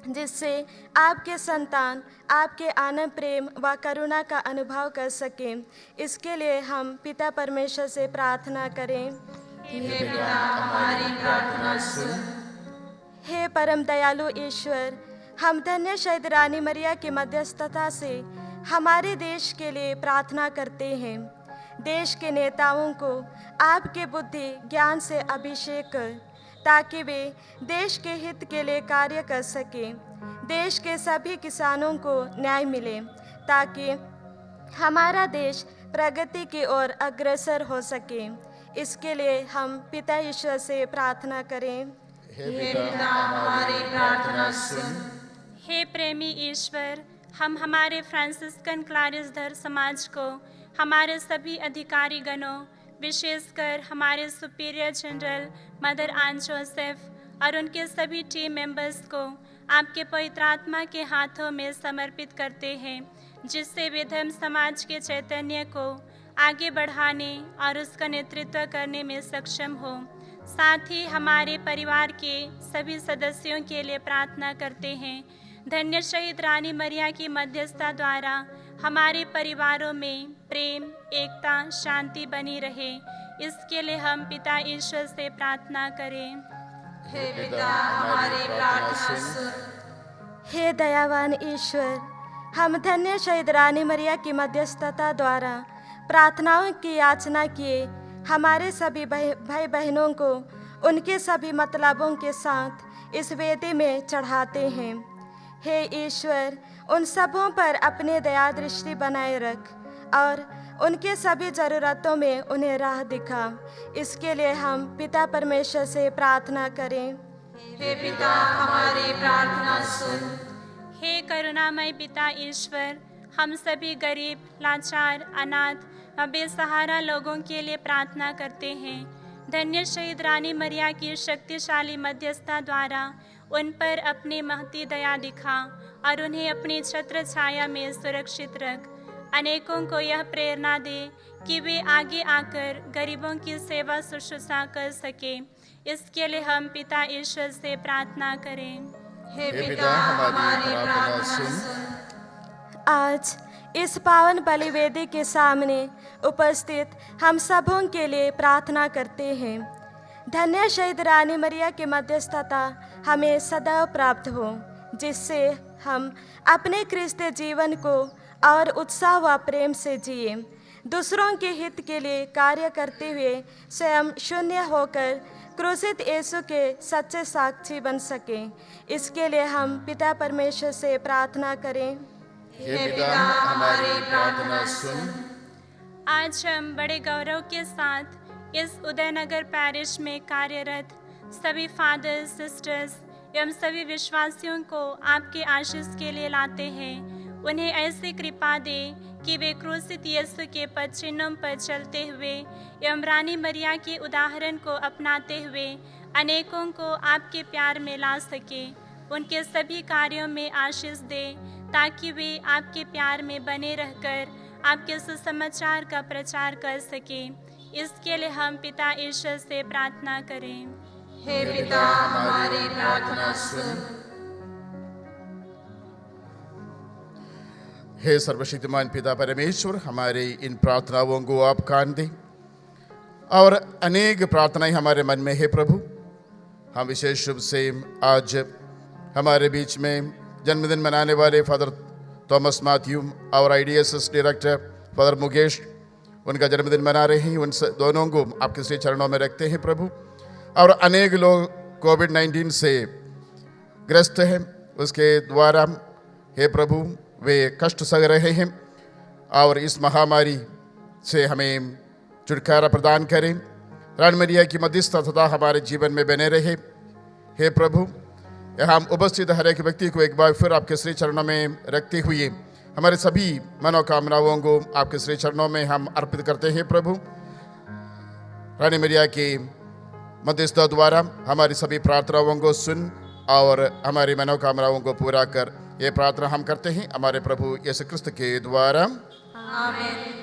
जिससे आपके संतान आपके आनंद, प्रेम व करुणा का अनुभव कर सकें। इसके लिए हम पिता परमेश्वर से प्रार्थना करें। हे पिता हमारी प्रार्थना सुन। हे परम दयालु ईश्वर, हम धन्य शहीद रानी मरिया की मध्यस्थता से हमारे देश के लिए प्रार्थना करते हैं। देश के नेताओं को आपके बुद्धि ज्ञान से अभिषेक कर, ताकि वे देश के हित के लिए कार्य कर सकें। देश के सभी किसानों को न्याय मिले, ताकि हमारा देश प्रगति की ओर अग्रसर हो सके। इसके लिए हम पिता ईश्वर से प्रार्थना करें। हे पिता हमारी प्रार्थना सुन। हे प्रेमी ईश्वर, हम हमारे फ्रांसिस्कन क्लारिस धर्म समाज को, हमारे सभी अधिकारी गणों, विशेषकर हमारे सुपीरियर जनरल मदर आन जोसेफ और उनके सभी टीम मेंबर्स को आपके पवित्र आत्मा के हाथों में समर्पित करते हैं, जिससे वे धर्म समाज के चैतन्य को आगे बढ़ाने और उसका नेतृत्व करने में सक्षम हो। साथ ही हमारे परिवार के सभी सदस्यों के लिए प्रार्थना करते हैं। धन्य शहीद रानी मरिया की मध्यस्थता द्वारा हमारे परिवारों में प्रेम, एकता, शांति बनी रहे। इसके लिए हम पिता ईश्वर से प्रार्थना करें। हे पिता हमारी प्रार्थना सुन। हे दयावान ईश्वर, हम धन्य शहीद रानी मरिया की मध्यस्थता द्वारा प्रार्थनाओं की याचना किए हमारे सभी भाई बहनों को उनके सभी मतलबों के साथ इस वेदी में चढ़ाते हैं। हे ईश्वर, उन सबों पर अपने दया दृष्टि बनाए रख और उनके सभी ज़रूरतों में उन्हें राह दिखा। इसके लिए हम पिता परमेश्वर से प्रार्थना करें। हे पिता हमारी प्रार्थना सुन। हे करुणामय पिता ईश्वर, हम सभी गरीब, लाचार, अनाथ व बेसहारा लोगों के लिए प्रार्थना करते हैं। धन्य शहीद रानी मरिया की शक्तिशाली मध्यस्थता द्वारा उन पर अपनी महती दया दिखा और उन्हें अपनी छत्र छाया में सुरक्षित रख। अनेकों को यह प्रेरणा दे कि वे आगे आकर गरीबों की सेवा शुश्रूषा कर सके। इसके लिए हम पिता ईश्वर से प्रार्थना करें। हे पिता हमारी प्रार्थना सुन। आज इस पावन बलिवेदी के सामने उपस्थित हम सबों के लिए प्रार्थना करते हैं। धन्य शहीद रानी मरिया की मध्यस्थता हमें सदैव प्राप्त हो, जिससे हम अपने क्रिस्तीय जीवन को और उत्साह व प्रेम से जिए। दूसरों के हित के लिए कार्य करते हुए स्वयं शून्य होकर क्रूसित यीशु के सच्चे साक्षी बन सकें। इसके लिए हम पिता परमेश्वर से प्रार्थना करें। हे पिता, हमारी प्रार्थना सुन। आज हम बड़े गौरव के साथ इस उदयनगर पैरिश में कार्यरत सभी फादर्स, सिस्टर्स एवं सभी विश्वासियों को आपके आशीष के लिए लाते हैं। उन्हें ऐसी कृपा दे कि वे क्रूसित यीशु के पद चिन्हों पर चलते हुए एवं रानी मरिया के उदाहरण को अपनाते हुए अनेकों को आपके प्यार में ला सके। उनके सभी कार्यों में आशीष दे ताकि वे आपके प्यार में बने रहकर आपके सुसमाचार का प्रचार कर सके। इसके लिए हम पिता ईश्वर से प्रार्थना करें। हे पिता, हमारी प्रार्थना सुन। हे सर्वशक्तिमान पिता परमेश्वर, हमारे इन प्रार्थनाओं को आप कान दें और अनेक प्रार्थनाएं हमारे मन में है प्रभु। हम विशेष रूप से आज हमारे बीच में जन्मदिन मनाने वाले फादर थॉमस मैथ्यू और IDSS डायरेक्टर फादर मुकेश, उनका जन्मदिन मना रहे हैं। उन दोनों को आपके श्री चरणों में रखते हैं प्रभु। और अनेक लोग कोविड-19 से ग्रस्त हैं, उसके द्वारा हे प्रभु वे कष्ट सह रहे हैं और इस महामारी से हमें छुटकारा प्रदान करें। रानी मरिया की मध्यस्थता हमारे जीवन में बने रहे। हे प्रभु, यहाँ उपस्थित हर एक व्यक्ति को एक बार फिर आपके श्री चरणों में रखते हुए हमारे सभी मनोकामनाओं को आपके श्री चरणों में हम अर्पित करते हैं प्रभु। रानी मरिया के मध्यस्थता द्वारा हमारी सभी प्रार्थनाओं को सुन और हमारी मनोकामनाओं को पूरा कर, ये प्रार्थना हम करते हैं हमारे प्रभु यीशु क्रिस्त के द्वारा। आमीन।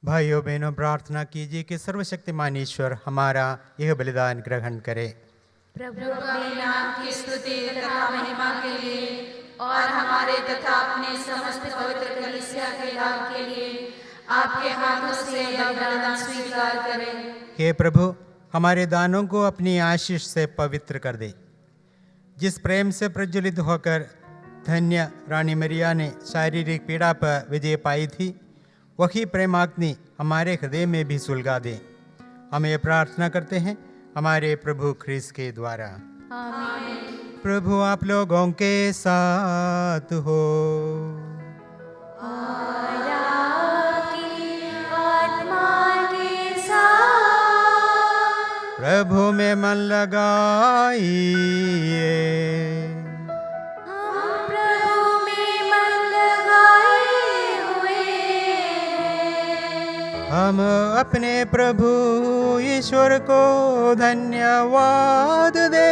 भाइयों बहनों, प्रार्थना कीजिए कि सर्वशक्तिमान ईश्वर हमारा यह बलिदान ग्रहण करे। प्रभु अपने नाम की स्तुति तथा महिमा के लिए और हमारे तथा अपने समस्त पवित्र कलीसिया के लाभ के लिए आपके हाथों से यह बलिदान स्वीकार करें। हे प्रभु, हमारे दानों को अपनी आशीष से पवित्र कर दे। जिस प्रेम से प्रज्वलित होकर धन्य रानी मरिया ने शारीरिक पीड़ा पर विजय पाई थी, वही प्रेमाग्नि हमारे हृदय में भी सुलगा दे। हम ये प्रार्थना करते हैं हमारे प्रभु ख्रीस्त के द्वारा। आमीन। प्रभु आप लोगों के साथ हो। प्रभु में मन लगाइए। प्रभु में मन लगाए हुए हम अपने प्रभु ईश्वर को धन्यवाद दे।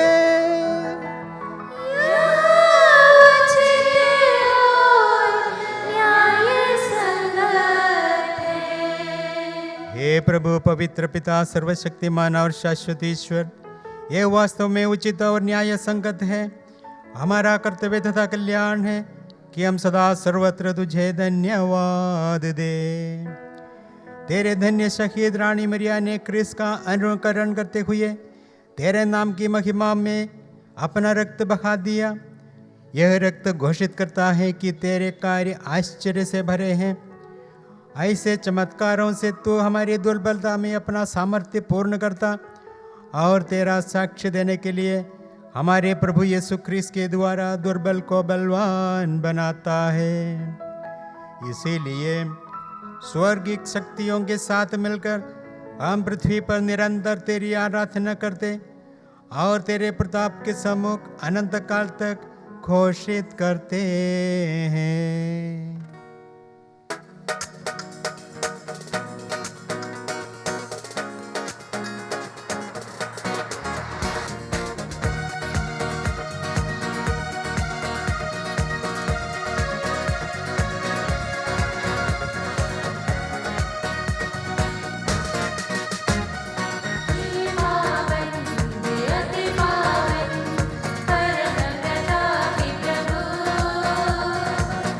हे प्रभु, पवित्र पिता, सर्वशक्तिमान और शाश्वत ईश्वर, ये वास्तव में उचित और न्याय संगत है, हमारा कर्तव्य तथा कल्याण है कि हम सदा सर्वत्र तुझे धन्यवाद दे। तेरे धन्य शहीद रानी मरिया ने क्रिस्त का अनुकरण करते हुए तेरे नाम की महिमा में अपना रक्त बहा दिया। यह रक्त घोषित करता है कि तेरे कार्य आश्चर्य से भरे हैं। ऐसे चमत्कारों से तू हमारी दुर्बलता में अपना सामर्थ्य पूर्ण करता और तेरा साक्ष्य देने के लिए हमारे प्रभु यीशु ख्रीस्त के द्वारा दुर्बल को बलवान बनाता है। इसीलिए स्वर्गिक शक्तियों के साथ मिलकर हम पृथ्वी पर निरंतर तेरी आराधना करते और तेरे प्रताप के सम्मुख अनंत काल तक घोषित करते हैं।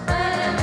परम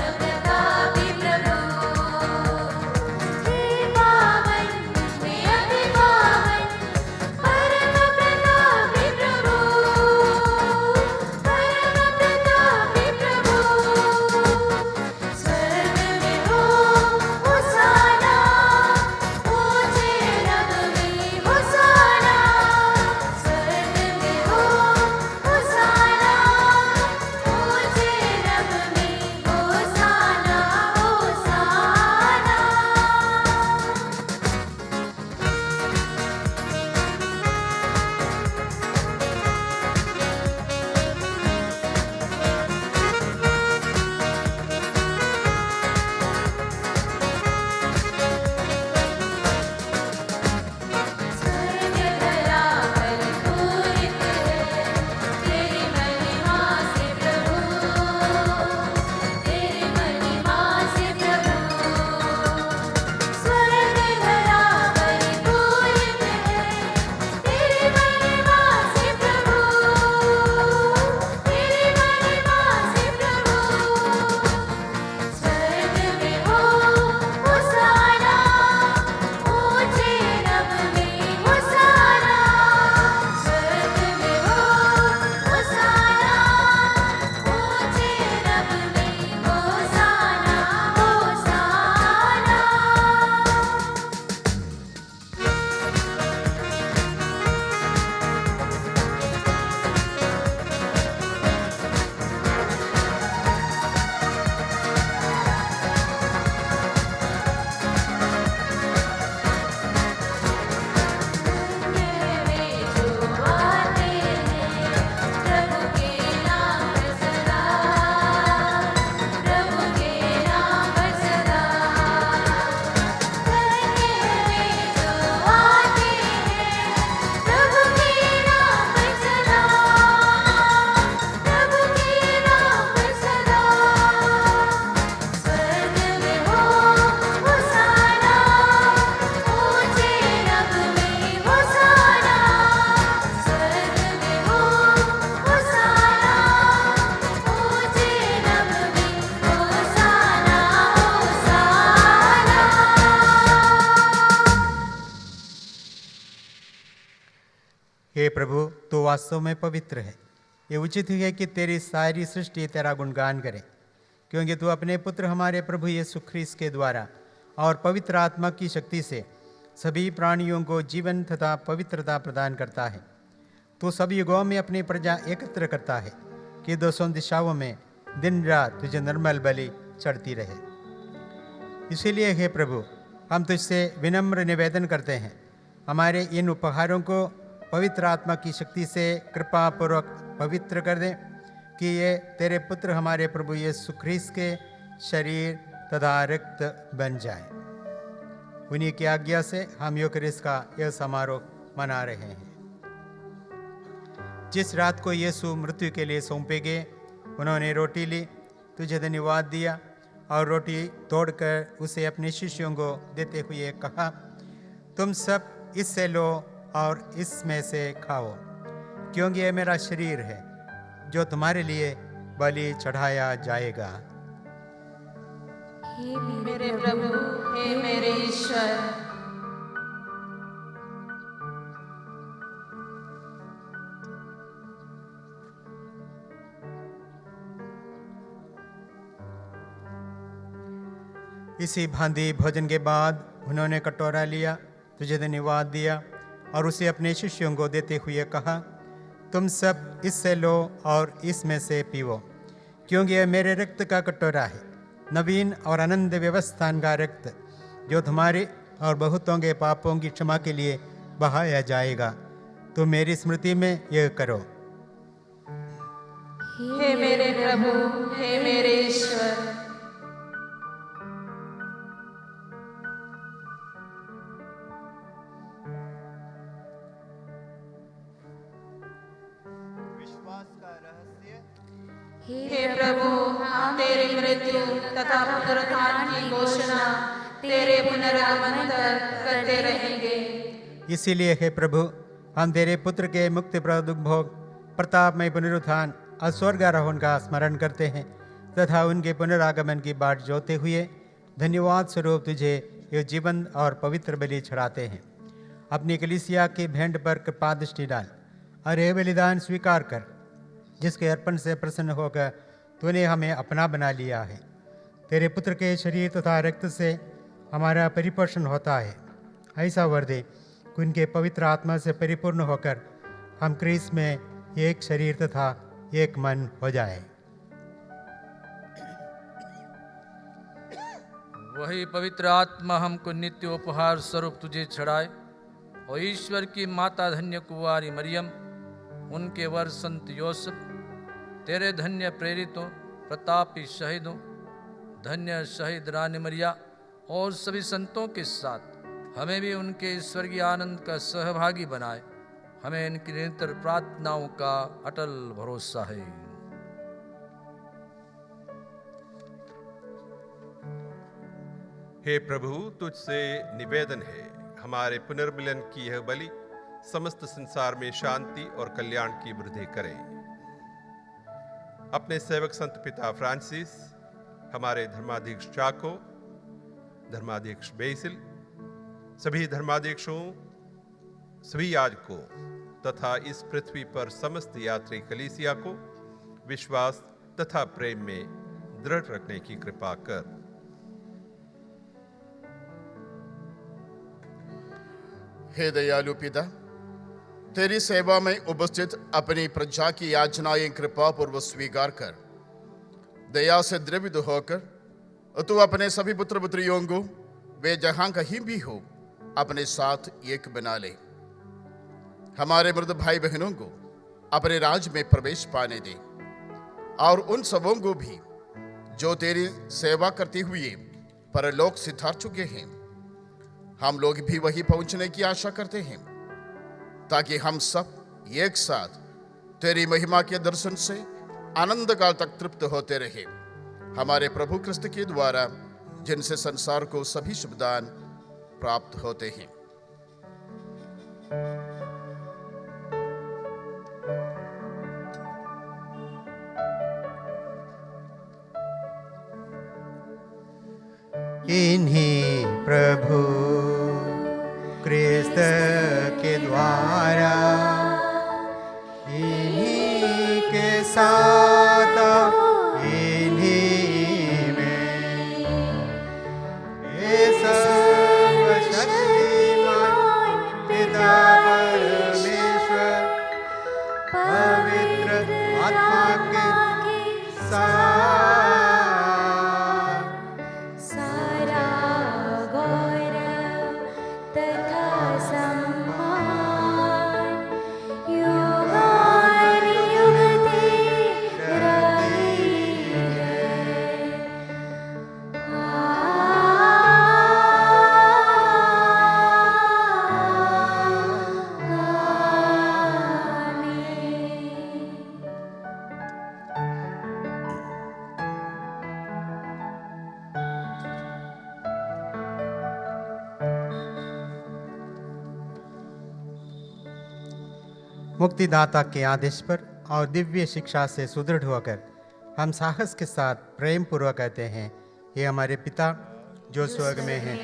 हे प्रभु, तू वास्तव में पवित्र है। ये उचित है कि तेरी सारी सृष्टि तेरा गुणगान करे, क्योंकि तू अपने पुत्र हमारे प्रभु यीशु ख्रीस्त के द्वारा और पवित्र आत्मा की शक्ति से सभी प्राणियों को जीवन तथा पवित्रता प्रदान करता है। तू सभी युगों में अपनी प्रजा एकत्र करता है कि 200 दिशाओं में दिन रात तुझे निर्मल बलि चढ़ती रहे। इसीलिए हे प्रभु, हम तुझसे विनम्र निवेदन करते हैं, हमारे इन उपहारों को पवित्र आत्मा की शक्ति से कृपा पूर्वक पवित्र कर दें, कि ये तेरे पुत्र हमारे प्रभु यीशु ख्रीस्त के शरीर तथा रक्त बन जाए। उन्हीं की आज्ञा से हम यूकरिस्ट का यह समारोह मना रहे हैं। जिस रात को यीशु मृत्यु के लिए सौंपे गए, उन्होंने रोटी ली, तुझे धन्यवाद दिया और रोटी तोड़कर उसे अपने शिष्यों को देते हुए कहा, तुम सब इससे लो और इसमें से खाओ, क्योंकि यह मेरा शरीर है जो तुम्हारे लिए बलि चढ़ाया जाएगा। हे मेरे प्रभु, हे मेरे ईश्वर। इसी भांति भोजन के बाद उन्होंने कटोरा लिया, तुझे धन्यवाद दिया और उसे अपने शिष्यों को देते हुए कहा, तुम सब इससे लो और इसमें से पीवो, क्योंकि यह मेरे रक्त का कटोरा है, नवीन और अनंत व्यवस्थान का रक्त, जो तुम्हारे और बहुतों के पापों की क्षमा के लिए बहाया जाएगा। तुम मेरी स्मृति में यह करो। हे मेरे प्रभु, हे मेरे ईश्वर। हे प्रभु, हम तेरी मृत्यु तथा पुनरुत्थान की घोषणा तेरे पुनरागमन तक करते रहेंगे। इसीलिए हे प्रभु, हम तेरे पुत्र के मुक्ति प्रदुभोग प्रतापमय पुनरुत्थान और स्वर्गारोहण का स्मरण करते हैं तथा उनके पुनरागमन की बाट जोते हुए धन्यवाद स्वरूप तुझे ये जीवन और पवित्र बलि चढ़ाते हैं। अपनी कलीसिया की भेंट पर कृपा दृष्टि डाल और यह बलिदान स्वीकार कर, जिसके अर्पण से प्रसन्न होकर तूने हमें अपना बना लिया है। तेरे पुत्र के शरीर तथा रक्त से हमारा परिपोषण होता है। ऐसा वर दे कि उनके पवित्र आत्मा से परिपूर्ण होकर हम क्रीस्त में एक शरीर तथा एक मन हो जाए। वही पवित्र आत्मा हमको नित्य उपहार स्वरूप तुझे चढ़ाए और ईश्वर की माता धन्य कुंवारी मरियम, उनके वर संत योसेफ, तेरे धन्य प्रेरितों, प्रतापी शहीदों, धन्य शहीद रानी मरिया और सभी संतों के साथ हमें भी उनके स्वर्गीय आनंद का सहभागी बनाए। हमें इनकी निरंतर प्रार्थनाओं का अटल भरोसा है। हे प्रभु, तुझसे निवेदन है, हमारे पुनर्मिलन की यह बलि समस्त संसार में शांति और कल्याण की वृद्धि करे। अपने सेवक संत पिता फ्रांसिस, हमारे धर्माध्यक्ष चाको, धर्माध्यक्ष बेसिल, सभी धर्माध्यक्षों, सभी याजकों तथा इस पृथ्वी पर समस्त यात्री कलीसिया को विश्वास तथा प्रेम में दृढ़ रखने की कृपा कर। हे दयालु पिता, तेरी सेवा में उपस्थित अपनी प्रजा की याचनाएं कृपा पूर्वक स्वीकार कर, दया से द्रवित होकर तू अपने सभी पुत्र पुत्रियों को वे जहां कहीं भी हो अपने साथ एक बना ले। हमारे मृत भाई बहनों को अपने राज में प्रवेश पाने दे और उन सबों को भी जो तेरी सेवा करते हुए परलोक सिधार चुके हैं, हम लोग भी वही पहुंचने की आशा करते हैं, ताकि हम सब एक साथ तेरी महिमा के दर्शन से आनंद काल तक तृप्त होते रहे। हमारे प्रभु क्रिस्त के द्वारा, जिनसे संसार को सभी शुभ दान प्राप्त होते हैं। इन्हीं प्रभु क्रिस्त के द्वारा आत्मा के साथ सारा गौरव तथा सम्मान युगानुयुग तेरा ही है। मुक्तिदाता के आदेश पर और दिव्य शिक्षा से सुदृढ़ होकर हम साहस के साथ प्रेम पूर्वक कहते हैं, ये हमारे पिता जो स्वर्ग में है,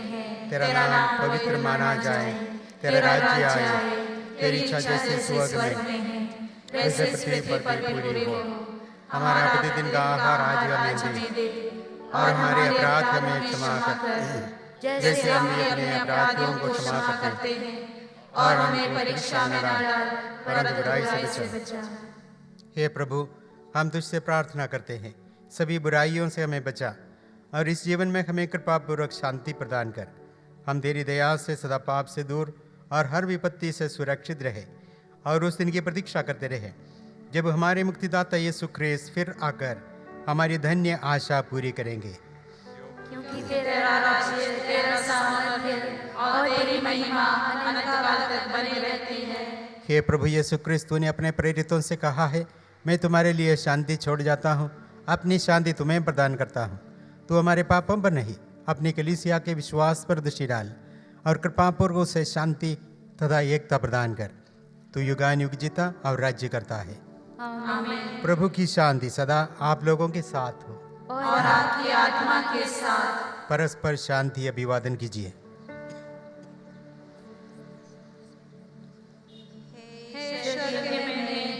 तेरा नाम पवित्र माना जाए, तेरा राज्य आए, तेरी इच्छा जैसे स्वर्ग में वैसे पृथ्वी पर भी पूरी हो। हमारा प्रतिदिन का आहार आज हमें दे और हमारे अपराध हमें क्षमा कर जैसे हम भी अपने अपराधियों को क्षमा करते हैं और हमें परीक्षा में न डाल परंतु बुराई से बचा। हे प्रभु, हम तुझसे प्रार्थना करते हैं, सभी बुराइयों से हमें बचा और इस जीवन में हमें कृपापूर्वक शांति प्रदान कर। हम तेरी दया से सदा पाप से दूर और हर विपत्ति से सुरक्षित रहे और उस दिन की प्रतीक्षा करते रहे जब हमारे मुक्तिदाता यीशु ख्रीस्त फिर आकर हमारी धन्य आशा पूरी करेंगे। क्योंकि तेरा राज्य, तेरा सामर्थ्य और तेरी महिमा अनंत काल तक बनी रहती है। हे प्रभु यीशु ख्रीस्त, ने अपने प्रेरितों से कहा है, मैं तुम्हारे लिए शांति छोड़ जाता हूँ, अपनी शांति तुम्हें प्रदान करता हूँ। तू हमारे पापों पर नहीं, अपनी कलीसिया के विश्वास पर दृष्टि डाल और कृपापूर्वक उसे शांति तथा एकता प्रदान कर। तू युगानुयुग जीता और राज्य करता है। आमीन। प्रभु की शांति सदा आप लोगों के साथ हो और आपकी आत्मा के साथ। परस्पर शांति अभिवादन कीजिए।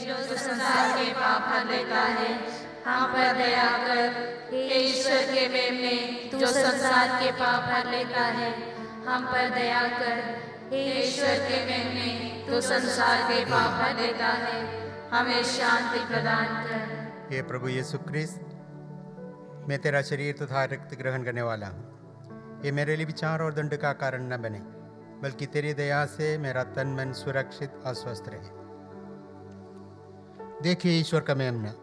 जो संसार के पाप हर लेता है, हम पर दया कर। हे ईश्वर के मेमने, जो संसार के पाप हर लेता है, हम पर दया कर। हे ईश्वर के मेमने, जो संसार के पाप हर लेता है, हमें शांति प्रदान कर। हे प्रभु यीशु ख्रीस्त, मैं तेरा शरीर तथा रक्त ग्रहण करने वाला हूँ। ये मेरे लिए विचार और दंड का कारण न बने, बल्कि तेरी दया से मेरा तन मन सुरक्षित और स्वस्थ रहे। देखिए ईश्वर का मेमना,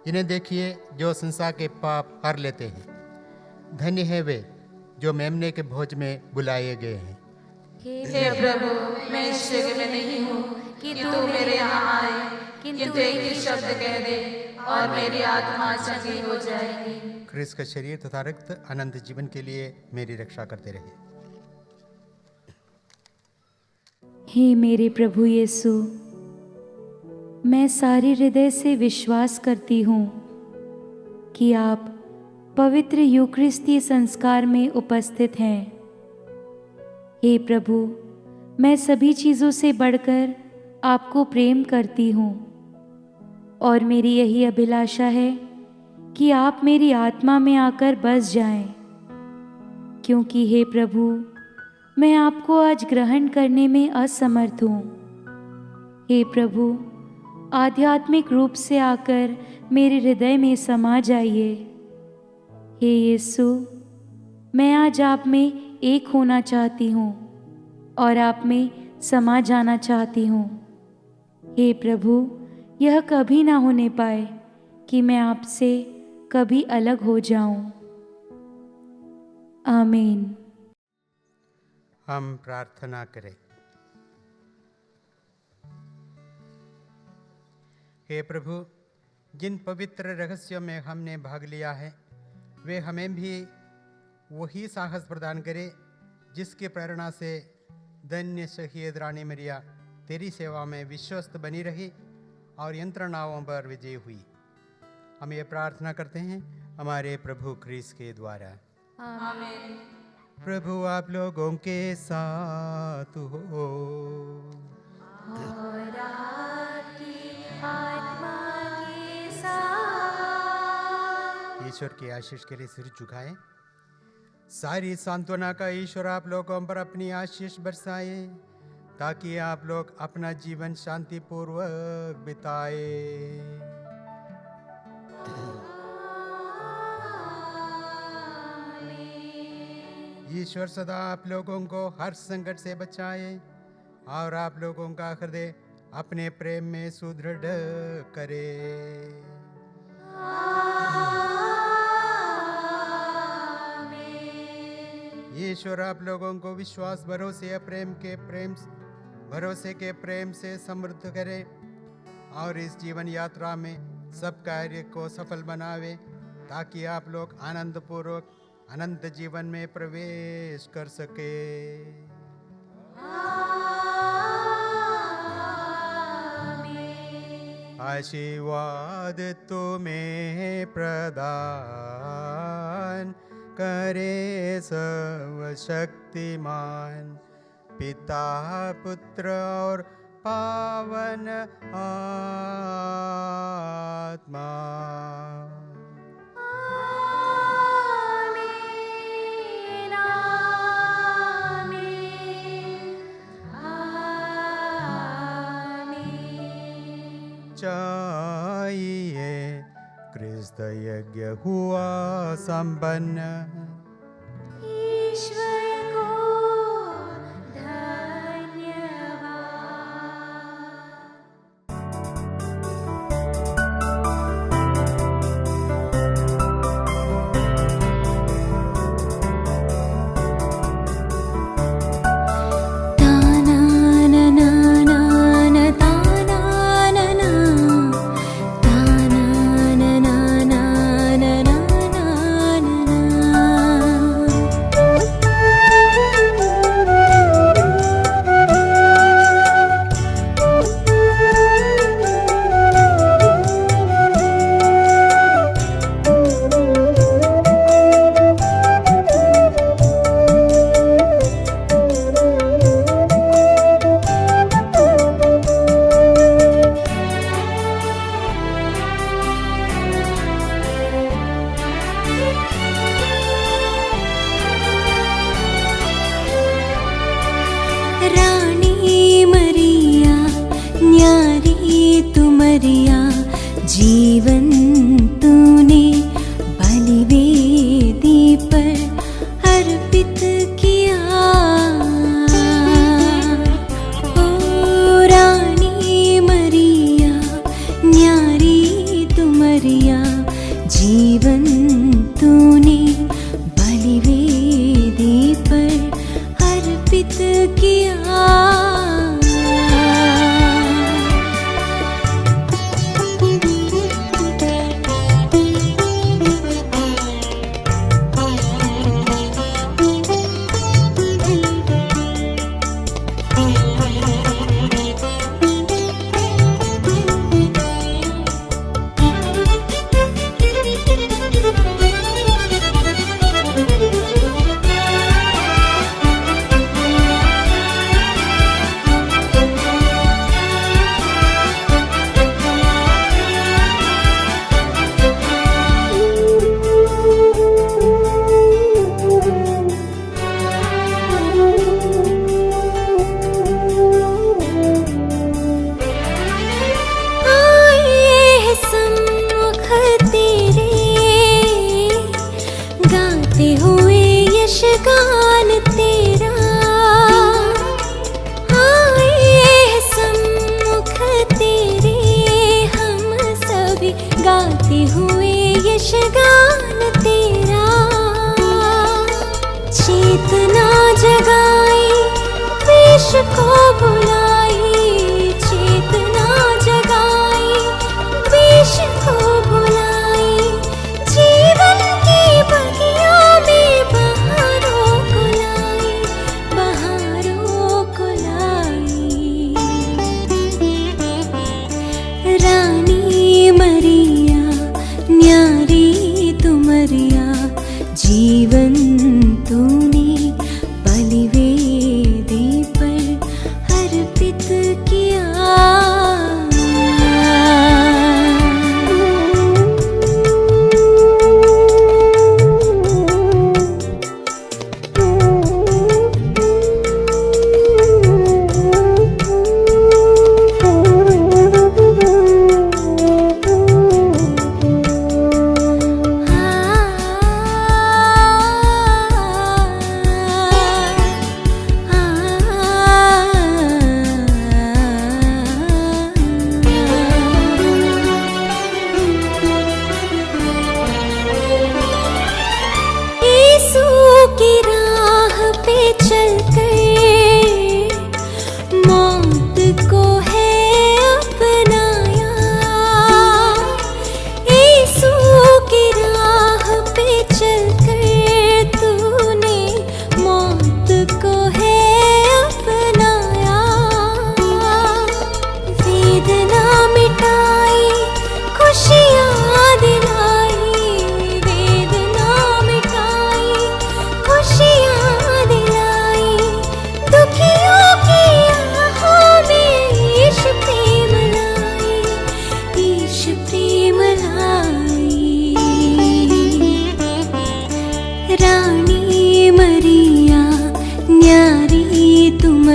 इन्हें देखिए जो संसार के पाप हर लेते हैं। धन्य है वे जो मेमने के भोज में बुलाए गए हैं। हे प्रभु, मैं इस युग में नहीं हूँ कि तू मेरे यहाँ आए, किंतु एक ही शब्द कह दे और मेरी आत्मा चंगी हो जाएगी। ख्रीस्त का शरीर तथा रक्त अनंत जीवन के लिए मेरी रक्षा करते रहे। हे मेरे प्रभु यीशु, मैं सारे हृदय से विश्वास करती हूँ कि आप पवित्र यूकरिस्तीय संस्कार में उपस्थित हैं। हे प्रभु, मैं सभी चीज़ों से बढ़कर आपको प्रेम करती हूँ और मेरी यही अभिलाषा है कि आप मेरी आत्मा में आकर बस जाएं, क्योंकि हे प्रभु, मैं आपको आज ग्रहण करने में असमर्थ हूँ। हे प्रभु, आध्यात्मिक रूप से आकर मेरे हृदय में समा जाइए। हे यीशु, मैं आज आप में एक होना चाहती हूँ और आप में समा जाना चाहती हूँ। हे प्रभु, यह कभी ना होने पाए कि मैं आपसे कभी अलग हो जाऊं। आमीन। हम प्रार्थना करें। हे प्रभु, जिन पवित्र रहस्यों में हमने भाग लिया है, वे हमें भी वही साहस प्रदान करे जिसकी प्रेरणा से धन्य शहीद रानी मरिया तेरी सेवा में विश्वस्त बनी रही और यंत्रणाओं पर विजयी हुई। हम ये प्रार्थना करते हैं हमारे प्रभु ख्रीस्त के द्वारा। आमीन। प्रभु आप लोगों के साथ हो और आपकी आत्मा के साथ। ईश्वर की आशीष के लिए सिर झुकाएं। सारी सांत्वना का ईश्वर आप लोगों पर अपनी आशीष बरसाए, ताकि आप लोग अपना जीवन शांतिपूर्वक बिताए। ईश्वर सदा आप लोगों को हर संकट से बचाए और आप लोगों का हृदय अपने प्रेम में सुदृढ़ करे। ईश्वर आप लोगों को विश्वास भरोसे के प्रेम से समृद्ध करे और इस जीवन यात्रा में सब कार्य को सफल बनावे, ताकि आप लोग आनंद पूर्वक अनंत जीवन में प्रवेश कर सके। आशीर्वाद तुम्हें प्रदान करे सर्वशक्तिमान पिता पुत्र और पावन आत्मा। चाहिए क्रिस्त यज्ञ हुआ संपन्न। ईश्वर को धन्यवाद।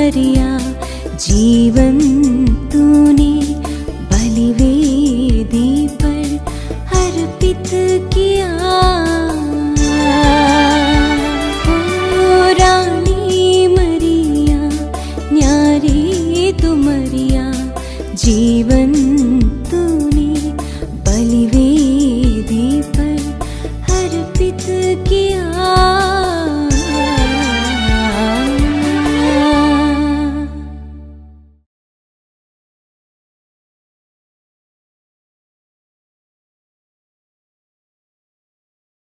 मरिया जीवन